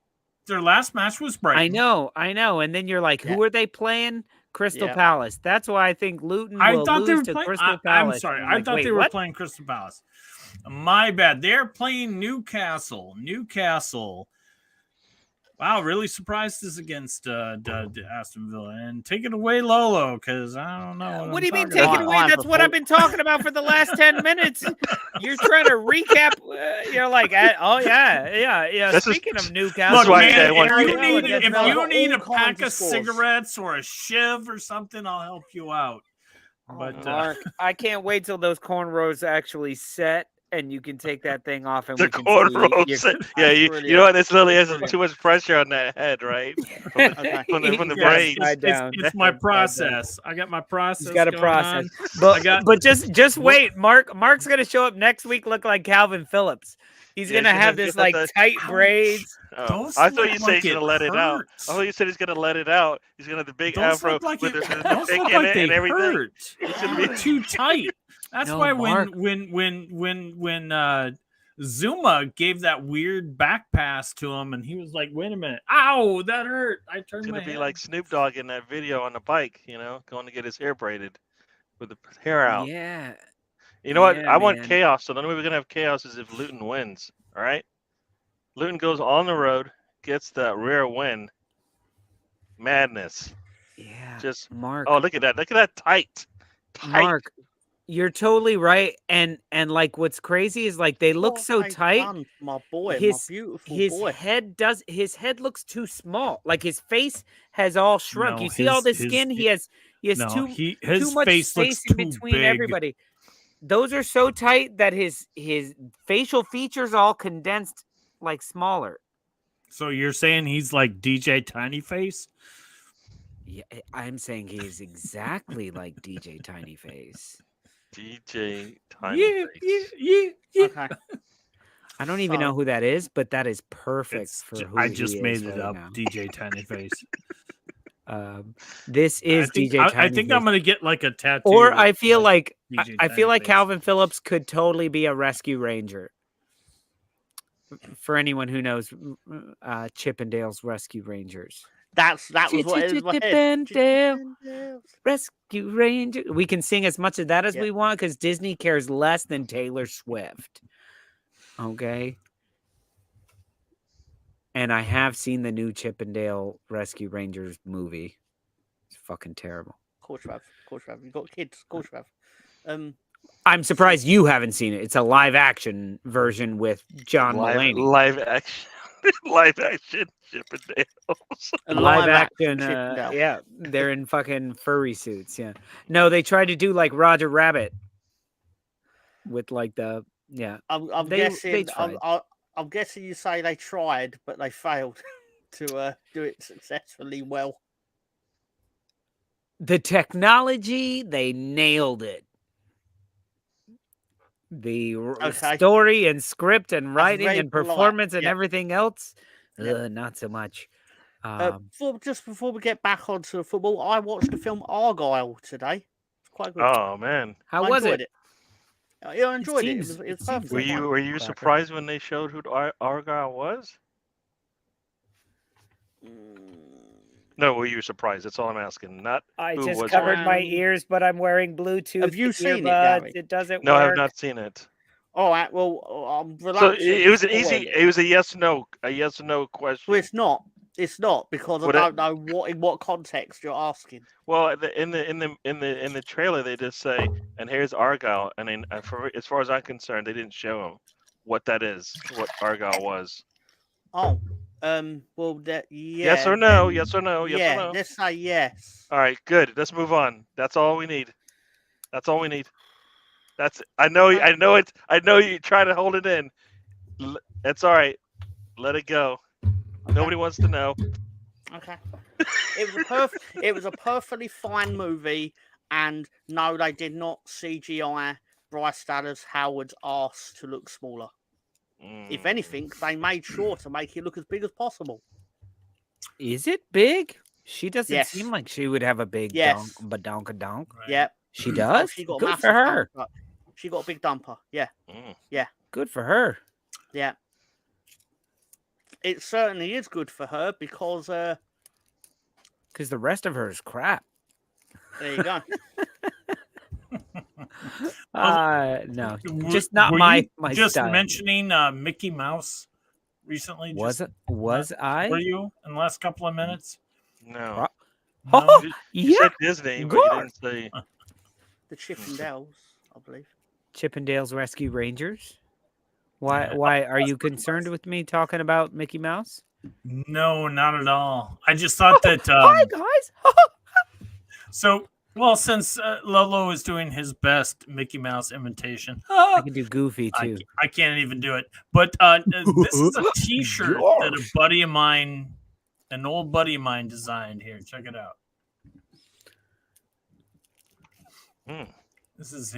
was Brighton. I know. And then you're like, who are they playing? Crystal Palace. That's why I think Luton will lose to Crystal Palace. I'm sorry. I thought they were playing Crystal Palace. My bad. They're playing Newcastle. Wow, really surprised us against Aston Villa. And take it away, Lolo, because I don't know. What do you mean take it away? That's what I've been talking about for the last 10 minutes. You're trying to recap. You're like, oh, yeah. Speaking of Newcastle. Look, man, if you need a pack of cigarettes or a shiv or something, I'll help you out. But Mark, I can't wait till those cornrows actually set. And you can take that thing off, and the we can cornrows. Yeah, you know what? This literally has too much pressure on that head, right? From the braids. It's my process. I got my process. He's got a process, but just wait. Mark's gonna show up next week, look like Calvin Phillips. He's gonna have this like tight braids. I thought you said he's gonna let it out. I thought you said he's gonna let it out. He's gonna have the big afro with the thick in it and everything. It's gonna be too tight. That's why when Zuma gave that weird back pass to him, and he was like, "Wait a minute, ow, that hurt!" I turned my head. It's gonna be like Snoop Dogg in that video on the bike, going to get his hair braided. with the hair out. Yeah. You know what? Yeah, I want man. chaos. So the only way we're gonna have chaos is if Luton wins. All right. Luton goes on the road, gets the rare win. Madness. Yeah. Just Mark. oh, look at that! Look at that tight. Mark, you're totally right. And like what's crazy is like they look What so they've tight. done, my boy, my His beautiful his boy. head looks too small. Like his face has all shrunk. No, You see all this his- skin? He has No, too his much face looks space in too between big. everybody. Those are so tight that his facial features all condensed like smaller. So you're saying he's like DJ Tiny Face? Yeah, I'm saying he's exactly like DJ Tiny Face. DJ Tiny Face. yeah. Okay. I don't even So- know who that is, but that is perfect for who I he just is made it right up. now. DJ Tiny Face. This is DJ Tiny I think Face. I'm gonna get like a tattoo. Or I feel like DJ I feel Tiny like Face. Calvin Phillips could totally be a rescue ranger. For anyone who knows Chippendale's Rescue Rangers. That was what it was in my head. Chippendale Rescue Ranger. We can sing as much of that as Yep. we want because Disney cares less than Taylor Swift. Okay. And I have seen the new Chippendale Rescue Rangers movie. It's fucking terrible. Of course you have. You've got kids. Of course you have. I'm surprised you haven't seen it. It's a live action version with John Mulaney. Live action. Live action Chippendales. A Live action, Chippendale. yeah, they're in fucking furry suits. Yeah, no, they tried to do like Roger Rabbit with like the I'm They guessing. tried. I'm guessing you say they tried, but they failed to do it successfully well. The technology. They nailed it. The Okay. story and script and writing very and polite, performance and yeah. everything else, Yeah. not so much. Just before we get back onto football, I watched the film Argyle today. It's quite good. Oh man. How I was enjoyed it? Yeah, I enjoyed it. seems- It it was seems perfectly like fine. Were you Cracker. surprised when they showed who Argyle was? No, were you surprised? That's all I'm asking. Not I who just was covered it. my ears, but I'm wearing Bluetooth. Have you seen it, earbuds. Gary? It doesn't No, I work. have not seen it. All right. Well, I'm So reluctant. it was an to easy. spoil it. It was a yes no question. Well, it's not. It's not because Would I it- don't know in what context you're asking. Well, in the trailer they just say, and here's Argyle, and then as far as I'm concerned, they didn't show him what that is, what Argyle was. Oh, well, yeah. Yes or no? Yes or no? Yes yeah, or no? let's say yes. All right, good. Let's move on. That's all we need. That's all we need. That's. I know it. I know you try to hold it in. It's all right. Let it go. Nobody wants to know. Okay. It was a perfectly fine movie, and no, they did not CGI Bryce Dallas Howard's arse to look smaller. If anything, they made sure to make it look as big as possible. Is it big? She doesn't Yes. seem like she would have a big Yes. donk. Right. Yeah. She Oh, does. she got Good massive for her. dumper. She got a big dumper. Yeah. Good for her. Yeah. It certainly is good for her because Because the rest of her is crap. there you go. No, Were- just not were my you my just style. mentioning Mickey Mouse recently. Was I? Were you in the last couple of minutes? No. No? You Yeah, said Disney, but you didn't say. The Chippendales, I believe. Chippendale's Rescue Rangers. Why are you concerned with me talking about Mickey Mouse? No, not at all. I just thought that. Hi guys. So, well, since Lolo is doing his best Mickey Mouse imitation, I can do Goofy I, too. I can't even do it. But this is a T-shirt that a buddy of mine, an old buddy of mine, designed. Here, check it out. This is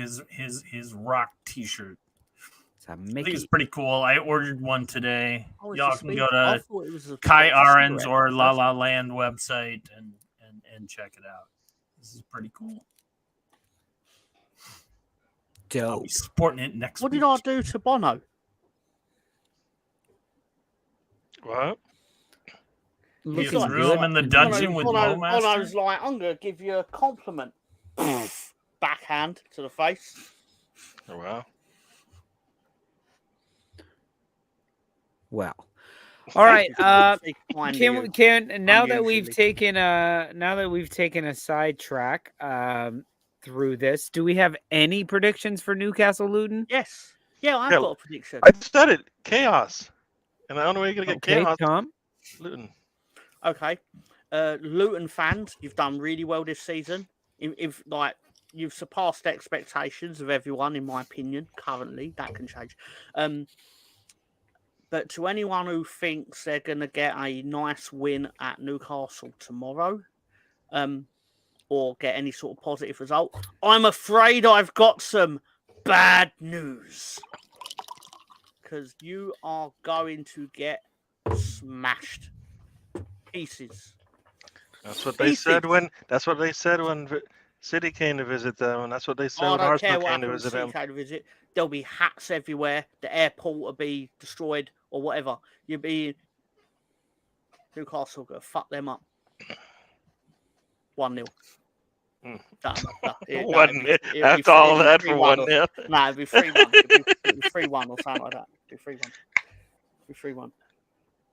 his rock T-shirt. It's a I think Mickey. it's pretty cool. I ordered one today. Oh, it's Y'all a can speak- go I to thought it was a Kai it's a Arens cigarette. or La La Land website and check it out. This is pretty cool. I'll Dope. be sporting it next What week. did I do to Bono? What? You Looking threw him good. in the dungeon with Bono's Bowmaster? like, I'm gonna give you a compliment. backhand to the face. Oh, wow. Well, all right. Thank you, Now that we've unusually. taken a sidetrack through this, do we have any predictions for Newcastle Luton? Yes. Yeah, I've Yeah, got a prediction. I said it. Chaos. And the only way you're going to get Okay, chaos Tom. Luton. Okay. Luton fans, you've done really well this season. If like you've surpassed expectations of everyone, in my opinion. Currently, that can change. But to anyone who thinks they're going to get a nice win at Newcastle tomorrow, or get any sort of positive result, I'm afraid I've got some bad news. Because you are going to get smashed to pieces. That's what they said when. That's what they said when City came to visit them, and that's what they said I when don't Arsenal care what came to happens visit them. to visit. There'll be hats everywhere. The airport will be destroyed or whatever. You'll be Newcastle going to fuck them up. 1-0. Mm. After all that for 1-0. No, it'd be 3-1. It'd be 3-1 or something like that. It'd be 3-1. It'd be 3-1.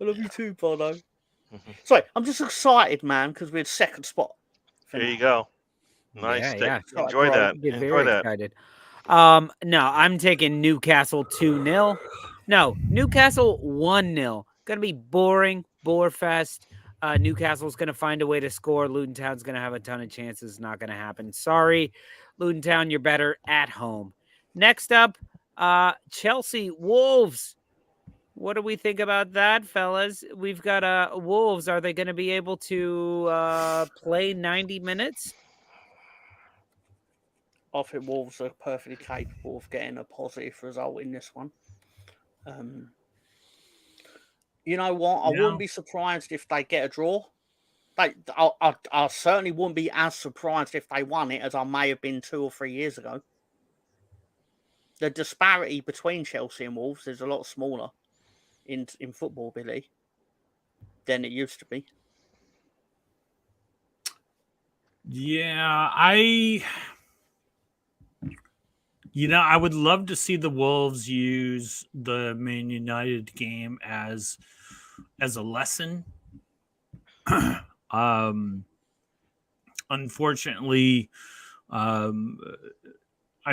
I love you too, Bono. Sorry, I'm just excited, man, because we're second spot. There you go. Nice. Yeah. Enjoy that. Get Enjoy very that. excited. No, I'm taking Newcastle 2-0. No, Newcastle 1-0. Gonna be boring, bore fest. Newcastle's gonna find a way to score. Luton Town's gonna have a ton of chances. Not gonna happen. Sorry, Luton Town, you're better at home. Next up, Chelsea Wolves. What do we think about that, fellas? We've got Wolves. Are they going to be able to play 90 minutes? I think Wolves are perfectly capable of getting a positive result in this one. You know what? I wouldn't be surprised if they get a draw. I certainly wouldn't be as surprised if they won it as I may have been 2 or 3 years ago. The disparity between Chelsea and Wolves is a lot smaller in football, Billy, than it used to be. Yeah, I would love to see the Wolves use the Man United game as a lesson. Unfortunately, I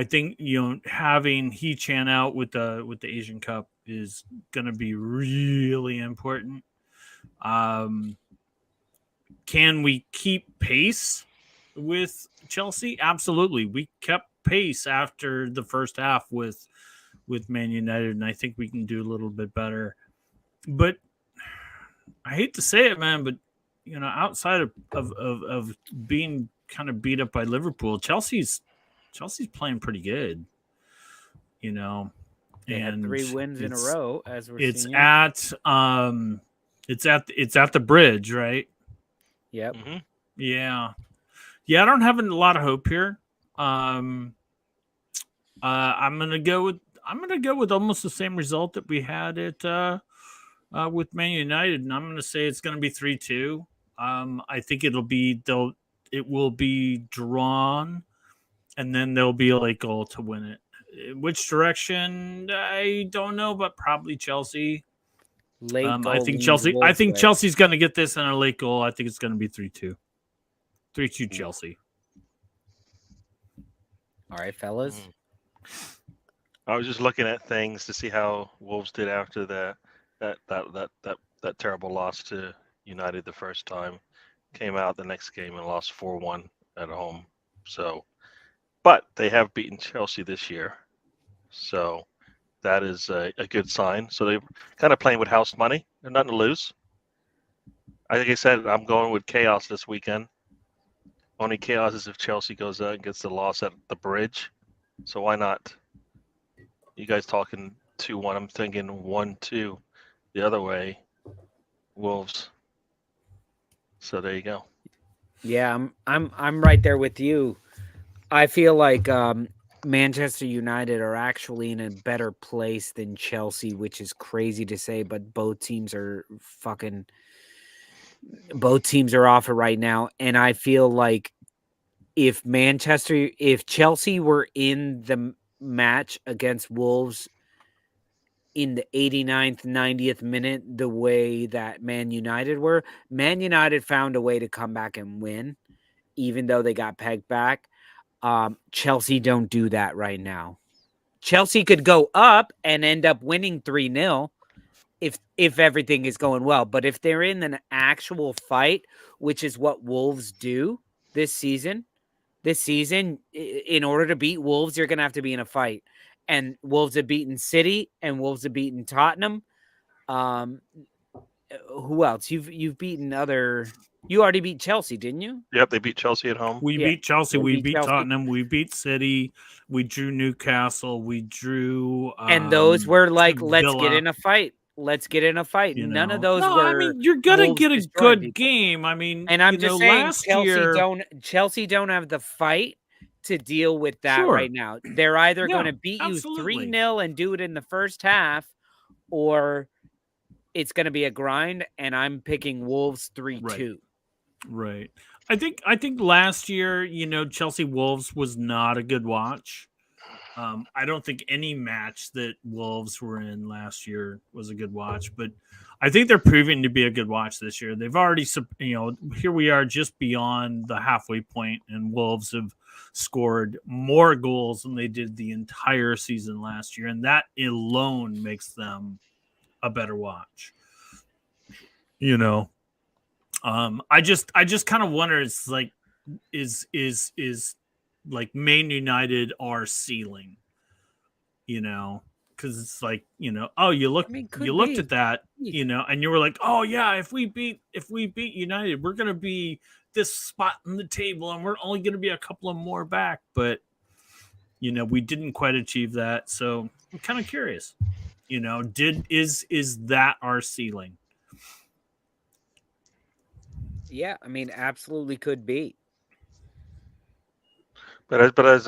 think having He-Chan out with the Asian Cup is going to be really important. Can we keep pace with Chelsea? Absolutely. We kept pace after the first half with Man United, and I think we can do a little bit better. But I hate to say it, man, but outside of being kind of beat up by Liverpool, Chelsea's playing pretty good. They had 3 wins in a row, as we're seeing. It's at the Bridge, right? Yep. Mm-hmm. Yeah. I don't have a lot of hope here. I'm gonna go with almost the same result that we had at with Man United, and I'm gonna say it's gonna be 3-2. I think it will be drawn, and then there'll be a late goal to win it. Which direction? I don't know, but probably Chelsea. Late goal. I think Chelsea's going to get this in a late goal. I think it's going to be 3-2. 3-2 Chelsea. All right, fellas. I was just looking at things to see how Wolves did after that terrible loss to United the first time. Came out the next game and lost 4-1 at home. So, but they have beaten Chelsea this year. So that is a good sign. So they're kind of playing with house money. They're nothing to lose. Like I said, I'm going with chaos this weekend. Only chaos is if Chelsea goes out and gets the loss at the Bridge. So why not? You guys talking 2-1. I'm thinking 1-2 the other way. Wolves. So there you go. Yeah, I'm right there with you. I feel like Manchester United are actually in a better place than Chelsea, which is crazy to say, but both teams are off it right now. And I feel like if Chelsea were in the match against Wolves in the 89th, 90th minute, the way that Man United were, Man United found a way to come back and win, even though they got pegged back. Chelsea don't do that right now. Chelsea could go up and end up winning 3-0 if everything is going well. But if they're in an actual fight, which is what Wolves do this season, in order to beat Wolves, you're going to have to be in a fight. And Wolves have beaten City and Wolves have beaten Tottenham. Who else? You've beaten other. You already beat Chelsea, didn't you? Yep, they beat Chelsea at home. We Yeah, beat Chelsea. we We beat beat Chelsea. Tottenham. We beat City. We drew Newcastle. We drew. And those were like, let's get Villa. in a fight. Let's get in a fight. You None of know. those No, were. I mean, you're gonna Wolves get a destroying good people. game. I mean, And I'm you know, just saying, last year, Chelsea don't have the fight to deal with that Sure. right now. They're either Yeah, going to beat you absolutely. 3-0 and do it in the first half, or it's going to be a grind. And I'm picking Wolves 3-2. Right. I think last year, you know, Chelsea Wolves was not a good watch. I don't think any match that Wolves were in last year was a good watch, but I think they're proving to be a good watch this year. They've already, you know, here we are just beyond the halfway point, and Wolves have scored more goals than they did the entire season last year, and that alone makes them a better watch. You know, I just kind of wonder. It's like, is like Man United our ceiling? You know, because it's like, you know, oh, you looked be. at that, you know, and you were like, oh yeah, if we beat United, we're gonna be this spot on the table, and we're only gonna be a couple of more back. But you know, we didn't quite achieve that, so I'm kind of curious. You know, is that our ceiling? Yeah, I mean, absolutely could be. But as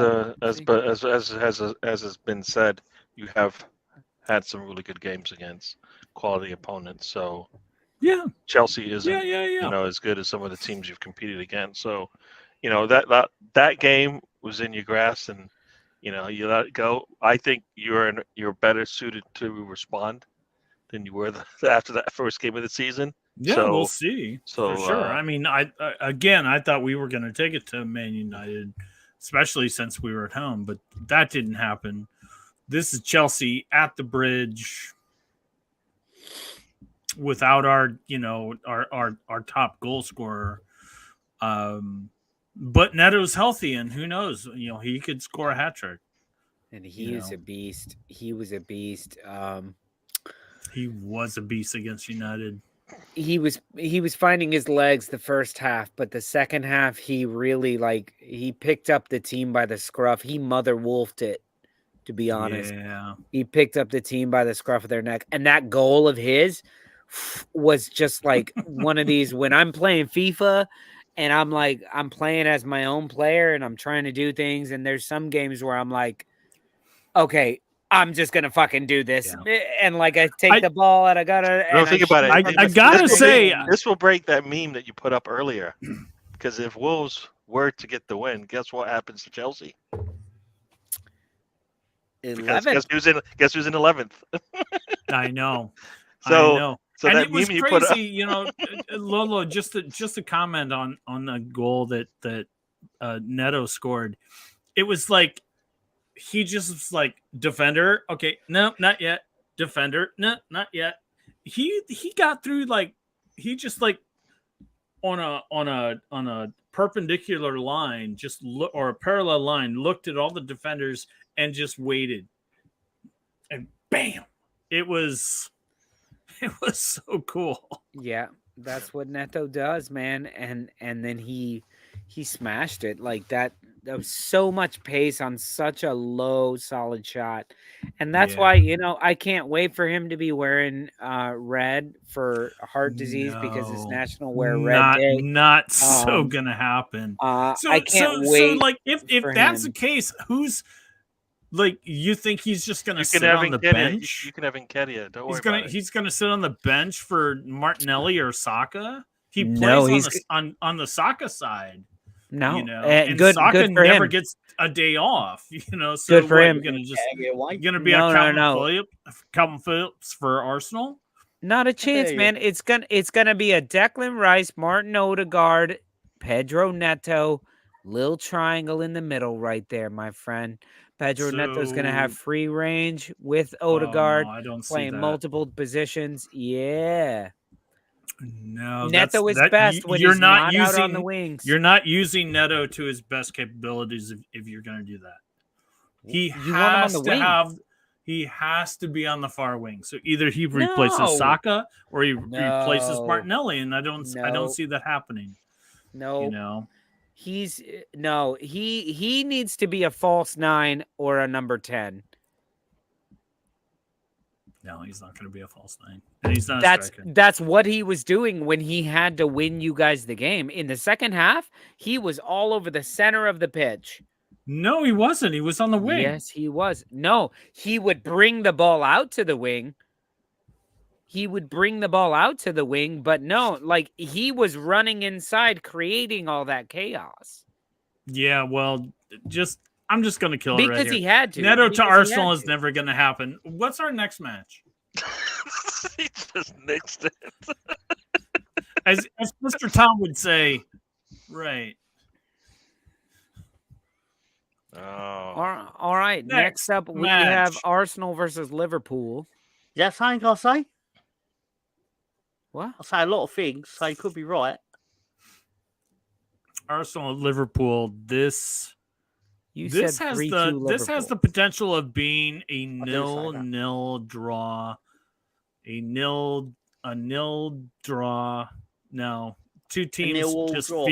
has been said, you have had some really good games against quality opponents. So Yeah, Chelsea isn't you know, as good as some of the teams you've competed against. So, you know, that game was in your grasp, and you know, you let it go. I think you're better suited to respond than you were after that first game of the season. Yeah, So, we'll see. So for sure. I mean, I thought we were going to take it to Man United, especially since we were at home, but that didn't happen. This is Chelsea at the Bridge without our, you know, our top goal scorer. But Neto's healthy, and who knows? You know, he could score a hat trick. And he is a beast. He was a beast. He was a beast against United. He was finding his legs the first half, but the second half he really he picked up the team by the scruff. He mother wolfed it, to be honest. Yeah. He picked up the team by the scruff of their neck. And that goal of his was just like one of these when I'm playing FIFA and I'm playing as my own player and I'm trying to do things, and there's some games where I'm like, okay, I'm just gonna fucking do this, and like I take the ball and I gotta. No, think about it. I gotta say, this will break that meme that you put up earlier, because if Wolves were to get the win, guess what happens to Chelsea? 11th. Guess who's in 11th? I know. So, I know. So and that it was meme crazy, you put up... you know, Lolo. Just to comment on the goal that Neto scored. It was like he just was like, defender, okay, no, not yet. Defender, no, not yet. He got through, like he just like on a perpendicular line, or a parallel line, looked at all the defenders and just waited, and bam, it was so cool. Yeah, that's what Neto does, man. And then he smashed it like that. There was so much pace on such a low, solid shot. And that's why, you know, I can't wait for him to be wearing red for heart disease, because it's National Wear Red Day. Not so gonna happen. I can't wait. So like if that's the case, who's like, you think he's just gonna sit on the bench? You can have Nketiah. Don't worry about it. He's gonna sit on the bench for Martinelli or Saka. He plays on the Saka side. No, You know, and and good Sokka for never him. gets a day off. You know, so Good for what? him. You're gonna just Carry away. you're gonna be No, a no. Calvin Phillips for Arsenal. Not a chance, you. man. It's gonna be a Declan Rice, Martin Odegaard, Pedro Neto, little triangle in the middle right there, my friend. Pedro Neto's gonna have So, free range with oh no, Odegaard I don't see playing that. multiple positions. Yeah. No, Neto is that best when you're he's not not out on the using. wings. You're not using Neto to his best capabilities if you're going to do that. He You want him on has the to wing. have. He has to be on the far wing. So either he replaces No. Saka or he replaces No. Martinelli, and I don't No. see that happening. No. You know, He needs to be a false 9 or a number 10. no, he's not going to be a false 9, and he's not a striker. That's what he was doing when he had to win you guys the game. In the second half, he was all over the center of the pitch. No, he wasn't. He was on the wing. Yes, he was. No, he would bring the ball out to the wing. But no, like he was running inside, creating all that chaos. Yeah, well, I'm just going to kill it right Because here. he had to. Neto to Because he Arsenal had is to. never going to happen. What's our next match? He just nixed it. As Mr. Tom would say, right. Oh, All right. Next up, we have match. Arsenal versus Liverpool. Is that something I say? What? I say a lot of things, so you could be right. Arsenal at Liverpool. This You has said 3-2 this has the Liverpool. potential of being a do say that. 0-0 draw. A nil draw. No. Two teams 0-0 just draw.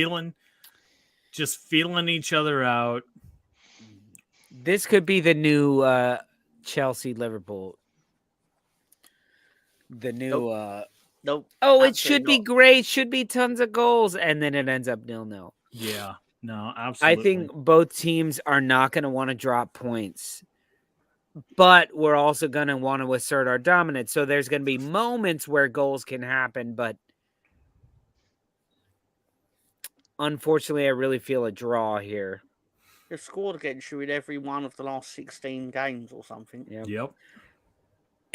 feeling each other out. This could be the new Chelsea Liverpool. The new Nope. it should absolutely be not. great, should be tons of goals, and then it ends up 0-0. Yeah. No, I absolutely. think both teams are not going to want to drop points, but we're also going to want to assert our dominance. So there's going to be moments where goals can happen, but unfortunately, I really feel a draw here. They've scored against you in every one of the last 16 games or something. Yep.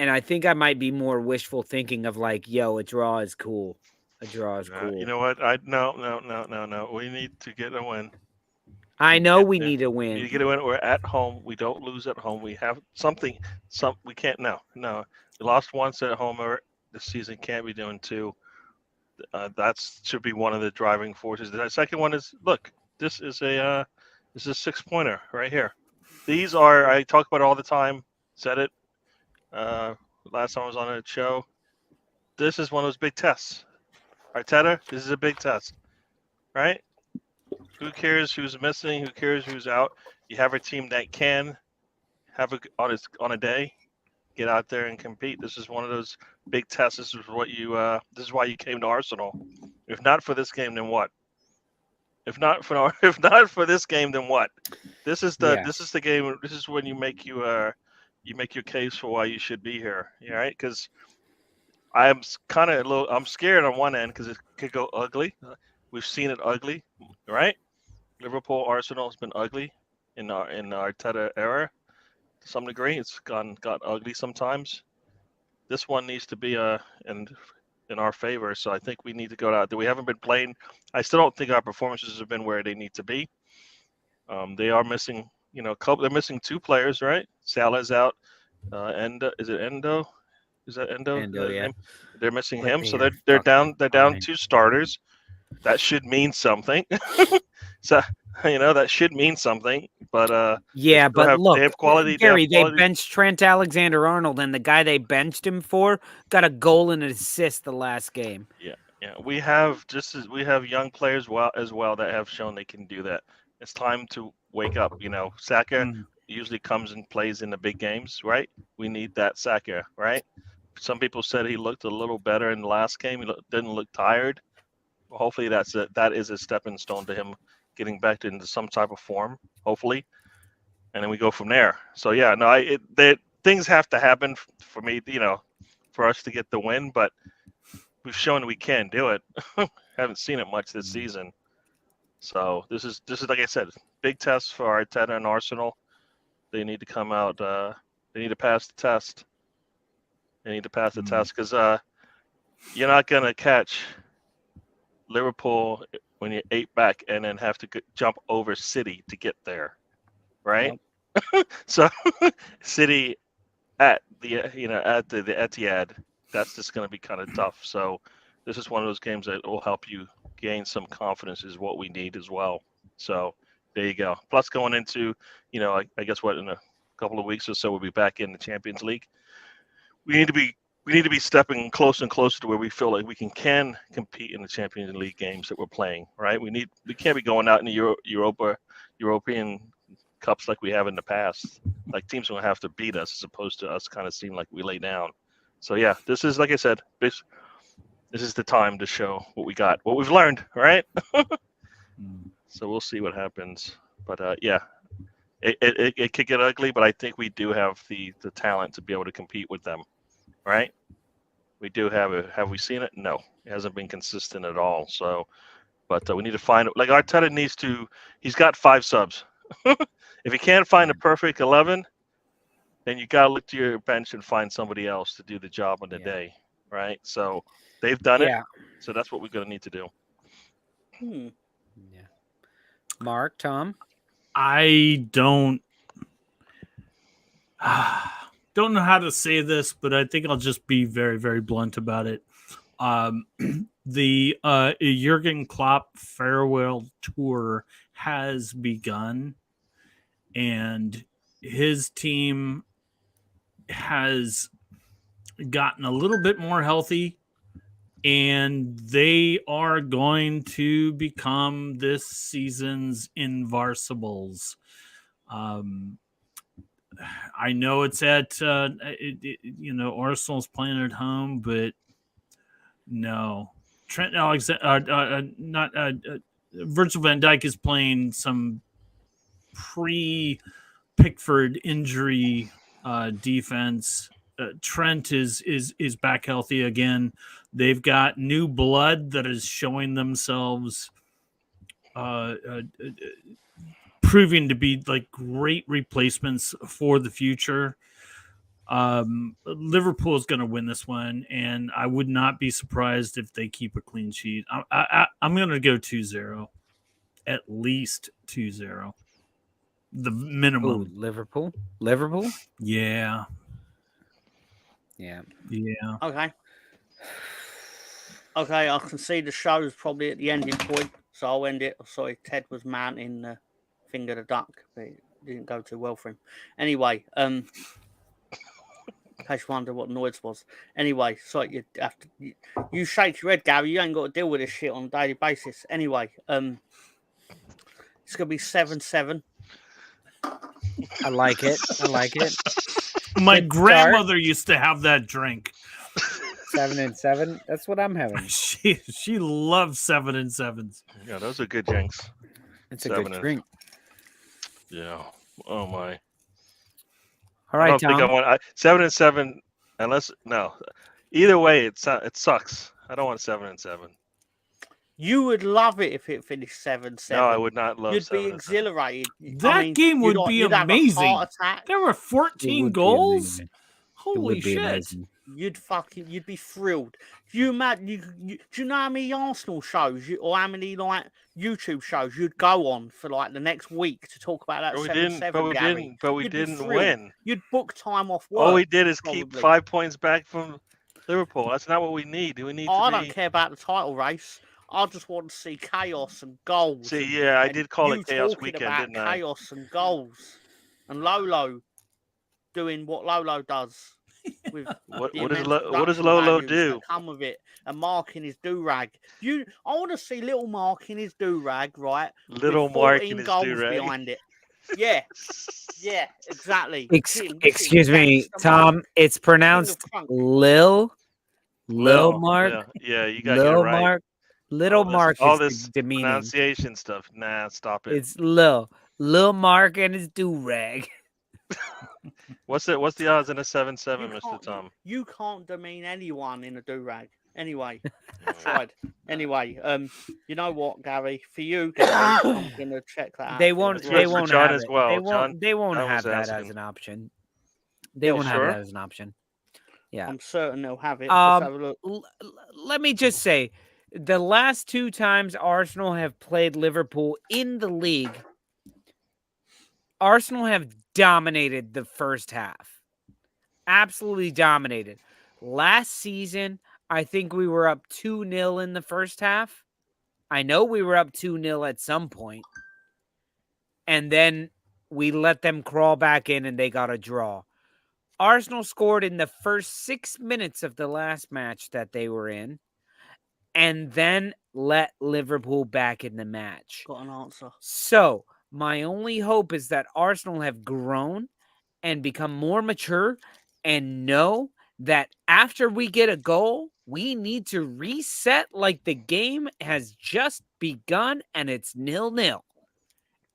And I think I might be more wishful thinking of like, yo, a draw is cool. A draw is cool. You know what? No. We need to get a win. I know we Yeah. need a We win. need to get a win. We're at home. We don't lose at home. We have something. We can't. No. We lost once at home. This season can't be doing two. That should be one of the driving forces. The second one is look. This is a 6-pointer right here. These are I talk about it all the time. Said it last time I was on a show. This is one of those big tests. Arteta, this is a big test, right? Who cares who's missing? Who cares who's out? You have a team that can have on a day, get out there and compete. This is one of those big tests. This is what you. This is why you came to Arsenal. If not for this game, then what? If not for this game, then what? This is the game. This is when you make your case for why you should be here. Right? Because I'm kind of I'm scared on one end because it could go ugly. We've seen it ugly, right? Liverpool, Arsenal has been ugly in the Arteta era to some degree. It's got ugly sometimes. This one needs to be in our favor. So I think we need to go out there. We haven't been playing. I still don't think our performances have been where they need to be. They are missing, they're missing 2 players, right? Salah's out. Is it Endo? Is that Endo? Endo, yeah. They're missing But him, so they they're are down. They're down fine. 2 starters. That should mean something. So that should mean something. But yeah, but look, they have quality. Gary, they have quality. benched Trent Alexander-Arnold, and the guy they benched him for got a goal and an assist the last game. Yeah. We have young players as well that have shown they can do that. It's time to wake up. Saka usually comes and plays in the big games, right? We need that Saka, right? Some people said he looked a little better in the last game. He didn't look tired. Hopefully that is a stepping stone to him getting back into some type of form, hopefully. And then we go from there. So yeah, no, things have to happen for me, for us to get the win, but we've shown we can do it. Haven't seen it much this season. So this is like I said, big test for Arteta and Arsenal. They need to come out. They need to pass the test. They need to pass the test because you're not gonna catch Liverpool when you're 8 back and then have to jump over City to get there, right? So City at the at the Etihad, that's just going to be kind of tough. So this is one of those games that will help you gain some confidence, is what we need as well. So there you go. Plus going into, I guess in a couple of weeks or so we'll be back in the Champions League. We need to be stepping closer and closer to where we feel like we can compete in the Champions League games that we're playing, right? We can't be going out in the European cups like we have in the past. Like teams will have to beat us as opposed to us kind of seem like we lay down. So yeah, this is, like I said, this is the time to show what we got, what we've learned, right? So we'll see what happens. But yeah, it could get ugly, but I think we do have the talent to be able to compete with them, right? We do have it. Have we seen it? No, it hasn't been consistent at all. So, but we need to find it. Like Arteta needs to. He's got 5 subs. If you can't find a perfect 11, then you gotta look to your bench and find somebody else to do the job on the day, right? So they've done it. So that's what we're gonna need to do. Yeah. Mark, Tom, I don't know how to say this, but I think I'll just be very, very blunt about it. The Jurgen Klopp farewell tour has begun, and his team has gotten a little bit more healthy, and they are going to become this season's Invincibles. I know it's at Arsenal's playing at home, but no, Trent Alexander, Virgil van Dijk is playing some pre-Pickford injury defense. Trent is back healthy again. They've got new blood that is showing themselves proving to be like great replacements for the future. Liverpool is going to win this one, and I would not be surprised if they keep a clean sheet. I'm going to go 2-0, at least 2-0. The minimum. Ooh, Liverpool? Yeah. Okay, I can see the show's probably at the ending point, so I'll end it. Sorry, Ted was mounting Finger the Duck, but it didn't go too well for him. Anyway, in case you wonder what noise was. Anyway, sorry, you shake your head, Gary. You ain't got to deal with this shit on a daily basis. Anyway, it's gonna be 7-7. I like it. My Good grandmother used to have that drink. 7-7. That's what I'm having. She loves 7 and 7s. Yeah, those are good drinks. It's a good drink. Yeah. Oh my. All right, I don't think I Tom. want 7-7 unless no. Either way, it sucks. I don't want 7-7. You would love it if it finished 7-7. No, I would not love. You'd be exhilarated. That game would be amazing. Have a heart attack. There were 14 goals. Holy shit! Amazing. You'd be thrilled. Do you know how many Arsenal shows or how many like YouTube shows you'd go on for like the next week to talk about that 7-7? But we didn't win. You'd book time off work. All we did is keep 5 points back from Liverpool. That's not what we need. I don't care about the title race. I just want to see chaos and goals. See, yeah, I did call it chaos weekend, didn't I? Chaos and goals, and Lolo doing what Lolo does. With what does Lolo do? Come with it, and Mark in his do-rag. I want to see little Mark in his do-rag, right? Little Mark in his do-rag behind it. Yeah, exactly. Excuse me, Tom. It's pronounced Lil Mark. Yeah, you got it right. Mark. Little Mark all is this demeaning. Pronunciation stuff. Nah, stop it. It's Lil Mark and his do-rag. What's the odds in a 7-7, You Mr. can't, Tom? you can't demean anyone in a do-rag. Anyway, tried. Anyway, you know what, Gary? For you, Gary, I'm gonna check that out. They for you won't. as They well. won't John have as it. well. They won't. John- They won't John was have that as asking. an option. They Yeah, won't have sure? that as an option. Yeah. I'm certain they'll have it. Let's have a look. Let me just say, the last 2 times Arsenal have played Liverpool in the league, Arsenal have dominated the first half. Absolutely dominated. Last season, I think we were up 2-0 in the first half. I know we were up 2-0 at some point. And then we let them crawl back in and they got a draw. Arsenal scored in the first 6 minutes of the last match that they were in, and then let Liverpool back in the match. Got an answer. So my only hope is that Arsenal have grown and become more mature and know that after we get a goal, we need to reset like the game has just begun and it's 0-0.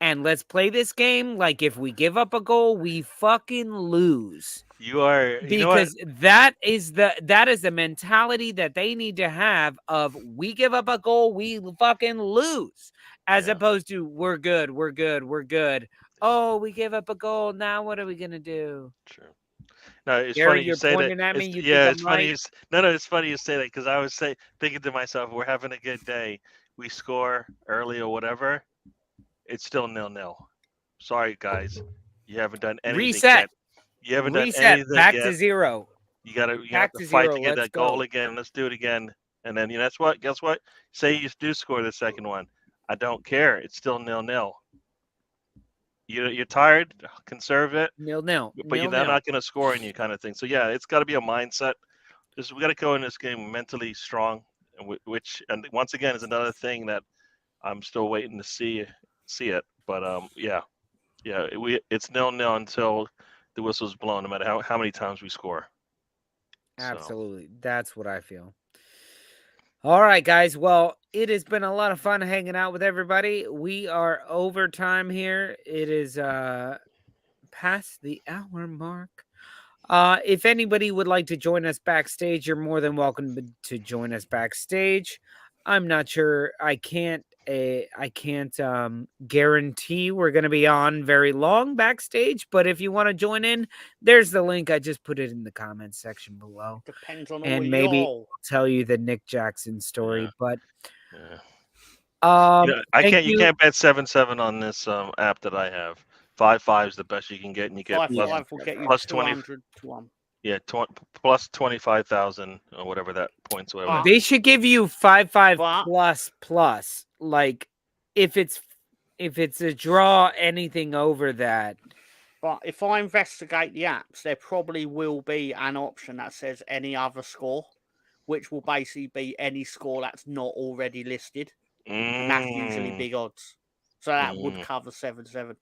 And let's play this game like if we give up a goal, we fucking lose. You are you know what? Because that is the mentality that they need to have of we give up a goal, we fucking lose. As Yeah. opposed to we're good. Oh, we gave up a goal. Now what are we gonna do? True. No, it's Gary, funny you you're say that. pointing at me, It's, you yeah, think it's I'm funny. right? No, it's funny you say that because I was thinking to myself, we're having a good day. We score early or whatever. It's still 0-0. Sorry, guys. You haven't done anything Reset. yet. You haven't done Reset. anything Back yet. to 0. You have back to to fight 0. to get Let's that goal go. again. Let's do it again. And then that's what. Guess what? Say you do score the second one. I don't care. It's still 0-0. You're tired. Conserve it. 0-0. But they're not going to score on you, kind of thing. So yeah, it's got to be a mindset. We got to go in this game mentally strong, which once again is another thing that I'm still waiting to see it. But it's 0-0 until the whistle's blown, no matter how many times we score. Absolutely. That's what I feel. All right, guys. Well, it has been a lot of fun hanging out with everybody. We are over time here. It is past the hour mark. If anybody would like to join us backstage, you're more than welcome to join us backstage. I'm not sure. I can't guarantee we're going to be on very long backstage, but if you want to join in, there's the link. I just put it in the comments section below. Depends on And all maybe y'all. tell you the Nick Jackson story, Yeah. but you can't bet 7-7 on this app that I have. 5-5 is the best you can get, and you get 5-5 will get you plus 200 to 1. Yeah, plus 25,000 or whatever that points. Whatever. they should give you 5-5 But- plus. Like if it's a draw, anything over that. But if I investigate the apps, there probably will be an option that says any other score, which will basically be any score that's not already listed. And that's usually big odds. So that would cover 7-7.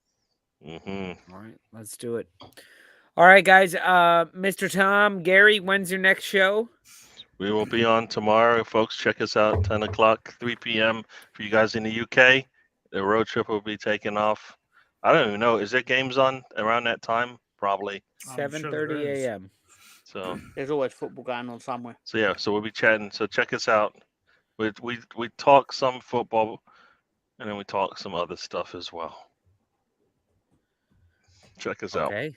Mm-hmm. All right, let's do it. All right, guys. Mr. Tom, Gary, when's your next show? We will be on tomorrow, folks. Check us out, 10 o'clock, 3 p.m. for you guys in the UK. The road trip will be taking off. I don't even know. Is there games on around that time? Probably. 7:30 a.m. So there's always football going on somewhere. So yeah, so we'll be chatting. So check us out. We talk some football, and then we talk some other stuff as well. Check us out. Okay.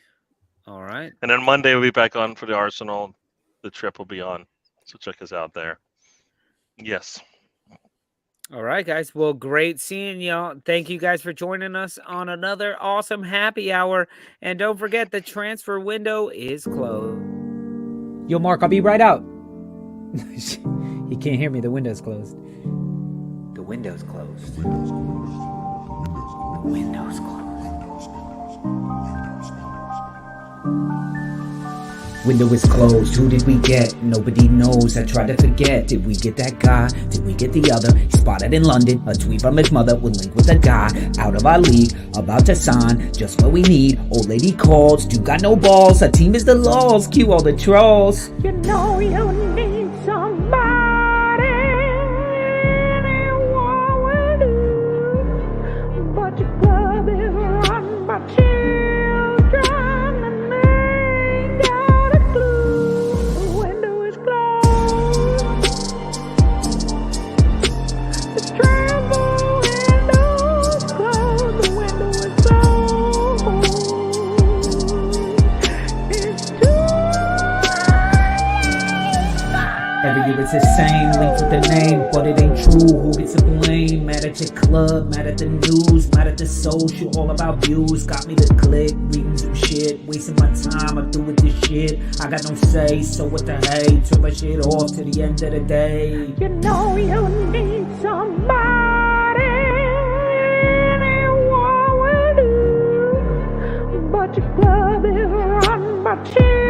All right. And then Monday we'll be back on for the Arsenal. The trip will be on. So check us out there. Yes. All right, guys. Well, great seeing y'all. Thank you guys for joining us on another awesome happy hour. And don't forget the transfer window is closed. Yo, Mark, I'll be right out. He can't hear me. The window's closed. The window's closed. The window's closed. Window is closed. Who did we get? Nobody knows. I tried to forget. Did we get that guy? Did we get the other? He spotted in London. A tweet from his mother would link with a guy out of our league, about to sign just what we need. Old lady calls. Dude got no balls. Our team is the laws. Cue all the trolls. You know you need somebody. Anyone will do. But your club is run by children. Yeah, it's the same, linked with the name, but it ain't true. Who gets the blame? Mad at your club, mad at the news, mad at the social, all about views. Got me to click, reading some shit, wasting my time, I'm through with this shit. I got no say, so what the hey? Turn my shit off to the end of the day. You know you need somebody, anyone will do, but your club is run by children.